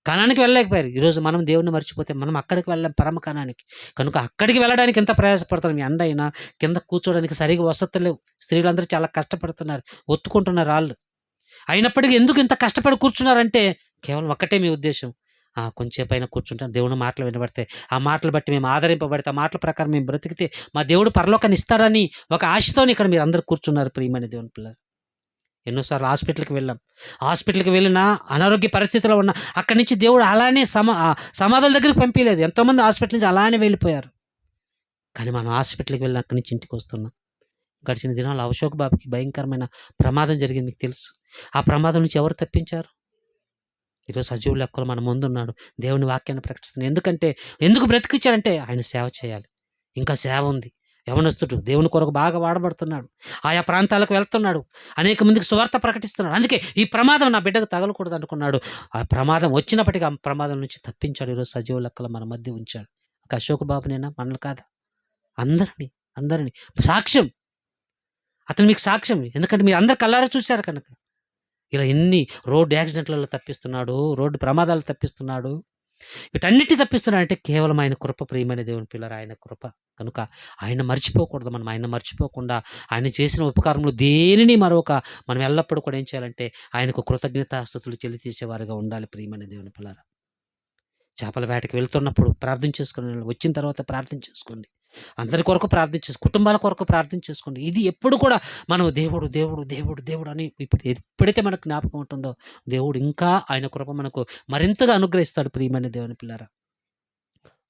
కనానికి వెళ్ళలేకపోయారు. ఈరోజు మనం దేవుణ్ణి మర్చిపోతే మనం అక్కడికి వెళ్ళాం, పరమ కనానికి. కనుక అక్కడికి వెళ్ళడానికి ఎంత ప్రయాసపడుతున్నాం. ఎండ అయినా కింద కూర్చోడానికి సరిగా వసతులు లేవు. స్త్రీలందరూ చాలా కష్టపడుతున్నారు, ఒత్తుకుంటున్నారు రాళ్ళు. అయినప్పటికీ ఎందుకు ఇంత కష్టపడి కూర్చున్నారంటే కేవలం ఒక్కటే మీ ఉద్దేశం, కొంచెంసేపు అయినా కూర్చుంటాం, దేవుని మాటలు వినబడతాయి, ఆ మాటలు బట్టి మేము ఆదరింపబడితే, ఆ మాటల ప్రకారం మేము బ్రతికితే మా దేవుడు పరలోకాన్ని ఇస్తాడని ఒక ఆశతోని ఇక్కడ మీరు అందరూ కూర్చున్నారు ప్రియమైన దేవుని పిల్లలు. ఎన్నోసార్లు హాస్పిటల్కి వెళ్ళినా అనారోగ్య పరిస్థితిలో ఉన్న అక్కడి నుంచి దేవుడు అలానే సమాధుల దగ్గరికి పంపించలేదు. ఎంతోమంది హాస్పిటల్ నుంచి అలానే వెళ్ళిపోయారు. కానీ మనం హాస్పిటల్కి వెళ్ళి అక్కడి నుంచి ఇంటికి వస్తున్నాం. గడిచిన దినాలు అశోక్ బాబుకి భయంకరమైన ప్రమాదం జరిగింది, మీకు తెలుసు. ఆ ప్రమాదం నుంచి ఎవరు తప్పించారు? ఈరోజు సజీవ లెక్కలో మన ముందున్నాడు. దేవుని వాక్యాన్ని ప్రకటిస్తున్నాడు. ఎందుకు బ్రతికిచ్చాడంటే ఆయన సేవ చేయాలి. ఇంకా సేవ ఉంది. యవనస్తుడు దేవుని కొరకు బాగా వాడబడుతున్నాడు. ఆయా ప్రాంతాలకు వెళ్తున్నాడు. అనేక మందికి సువార్త ప్రకటిస్తున్నాడు. అందుకే ఈ ప్రమాదం నా బిడ్డకు తగలకూడదు అనుకున్నాడు. ఆ ప్రమాదం వచ్చినప్పటికీ ఆ ప్రమాదం నుంచి తప్పించాడు. ఈరోజు సజీవ లెక్కలో మన మధ్య ఉంచాడు. ఒక అశోక్ బాబునేనా, మనల్ని కాదా? అందరిని సాక్ష్యం. అతను మీకు సాక్ష్యం. ఎందుకంటే మీరు అందరు కళ్ళారా చూశారు కనుక. ఇలా ఎన్ని రోడ్డు యాక్సిడెంట్లలో తప్పిస్తున్నాడు, రోడ్డు ప్రమాదాలు తప్పిస్తున్నాడు. వీటన్నిటిని తప్పిస్తున్నాడంటే కేవలం ఆయన కృప. ప్రియమైన దేవుని పిల్లరా, ఆయన కృప. కనుక ఆయన మర్చిపోకూడదు. మనం ఆయన మర్చిపోకుండా ఆయన చేసిన ఉపకారములు దేనిని మరొక మనం ఎల్లప్పుడూ కూడా ఏం చేయాలంటే ఆయనకు కృతజ్ఞతాస్తుతులు చెల్లిచేసేవారుగా ఉండాలి. ప్రియమైన దేవుని పిల్లరా, చేపల వేటకి వెళ్తున్నప్పుడు ప్రార్థన చేసుకుని, వచ్చిన తర్వాత ప్రార్థన చేసుకోండి. అందరి కొరకు ప్రార్థన కుటుంబాల కొరకు ప్రార్థన చేసుకోండి. ఇది ఎప్పుడు కూడా మనం దేవుడు దేవుడు దేవుడు దేవుడు అని ఎప్పుడైతే మనకు జ్ఞాపకం ఉంటుందో దేవుడు ఇంకా ఆయన కృప మనకు మరింతగా అనుగ్రహిస్తాడు. ప్రియమైన దేవుని పిల్లారా,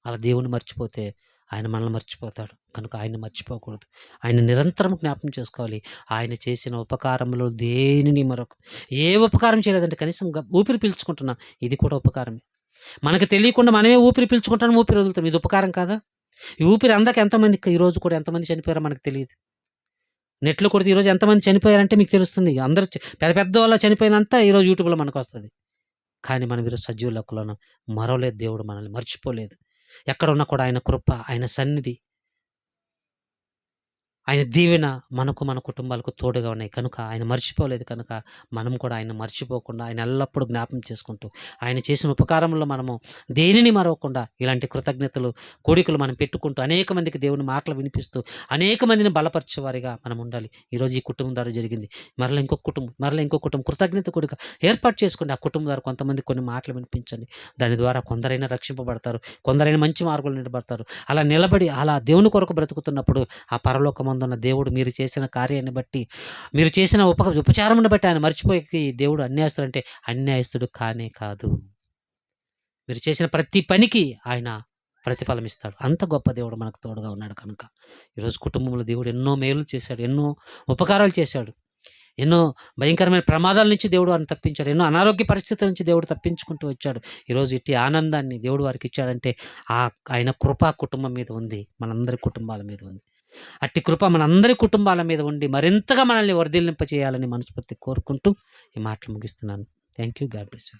అలా దేవుని మర్చిపోతే ఆయన మనల్ని మర్చిపోతాడు. కనుక ఆయన మర్చిపోకూడదు. ఆయన నిరంతరం జ్ఞాపకం చేసుకోవాలి. ఆయన చేసిన ఉపకారంలో దేనిని ఏ ఉపకారం చేయలేదంటే కనీసం ఊపిరి పీల్చుకుంటున్నాం, ఇది కూడా ఉపకారమే. మనకు తెలియకుండా మనమే ఊపిరి పీల్చుకుంటాం, ఊపిరి వదులుతాం. ఇది ఉపకారం కాదా? ఈ ఊపిరి అందాక ఎంతమందికి ఈరోజు కూడా ఎంతమంది చనిపోయారో మనకు తెలియదు. నెట్లో కొడితే ఈరోజు ఎంతమంది చనిపోయారంటే మీకు తెలుస్తుంది. అందరూ పెద్ద పెద్ద వాళ్ళ చనిపోయినంతా ఈరోజు యూట్యూబ్లో మనకు వస్తుంది. కానీ మనం ఈరోజు సజీవ లెక్కలోను మరవలేదు. దేవుడు మనల్ని మర్చిపోలేదు. ఎక్కడ ఉన్నా కూడా ఆయన కృప, ఆయన సన్నిధి, ఆయన దీవెన మనకు మన కుటుంబాలకు తోడుగా ఉన్నాయి. కనుక ఆయన మర్చిపోలేదు. కనుక మనం కూడా ఆయన మర్చిపోకుండా ఆయన ఎల్లప్పుడూ జ్ఞాపం చేసుకుంటూ ఆయన చేసిన ఉపకారంలో మనము దేనిని మరవకుండా ఇలాంటి కృతజ్ఞతలు కోడికలు మనం పెట్టుకుంటూ అనేక మందికి దేవుని మాటలు వినిపిస్తూ అనేక మందిని బలపరిచేవారిగా మనం ఉండాలి. ఈరోజు ఈ కుటుంబం ద్వారా జరిగింది. మరలా ఇంకొక కుటుంబం కృతజ్ఞత కోడిక ఏర్పాటు చేసుకోండి. ఆ కుటుంబం ద్వారా కొంతమంది కొన్ని మాటలు వినిపించండి. దాని ద్వారా కొందరైనా రక్షింపబడతారు, కొందరైనా మంచి మార్గంలో నిలబడతారు. అలా నిలబడి అలా దేవుని కొరకు బ్రతుకుతున్నప్పుడు ఆ పరలోకమందున్న దేవుడు మీరు చేసిన కార్యాన్ని బట్టి, మీరు చేసిన ఉపచారమును బట్టి ఆయన మర్చిపోయి దేవుడు అన్యాయస్తుడు కానే కాదు. మీరు చేసిన ప్రతి పనికి ఆయన ప్రతిఫలం ఇస్తాడు. అంత గొప్ప దేవుడు మనకు తోడుగా ఉన్నాడు. కనుక ఈరోజు కుటుంబంలో దేవుడు ఎన్నో మేలు చేశాడు, ఎన్నో ఉపకారాలు చేశాడు, ఎన్నో భయంకరమైన ప్రమాదాల నుంచి దేవుడు వారిని తప్పించాడు, ఎన్నో అనారోగ్య పరిస్థితుల నుంచి దేవుడు తప్పించుకుంటూ వచ్చాడు. ఈరోజు ఇట్టి ఆనందాన్ని దేవుడు వారికి ఇచ్చాడంటే ఆయన కృప కుటుంబం మీద ఉంది, మనందరి కుటుంబాల మీద ఉంది. అట్టి కృప మనందరి కుటుంబాల మీద ఉండి మరింతగా మనల్ని వర్ధిల్లింప చేయాలని మనస్ఫూర్తి కోరుకుంటూ ఈ మాటలు ముగిస్తున్నాను. Thank you. God bless you.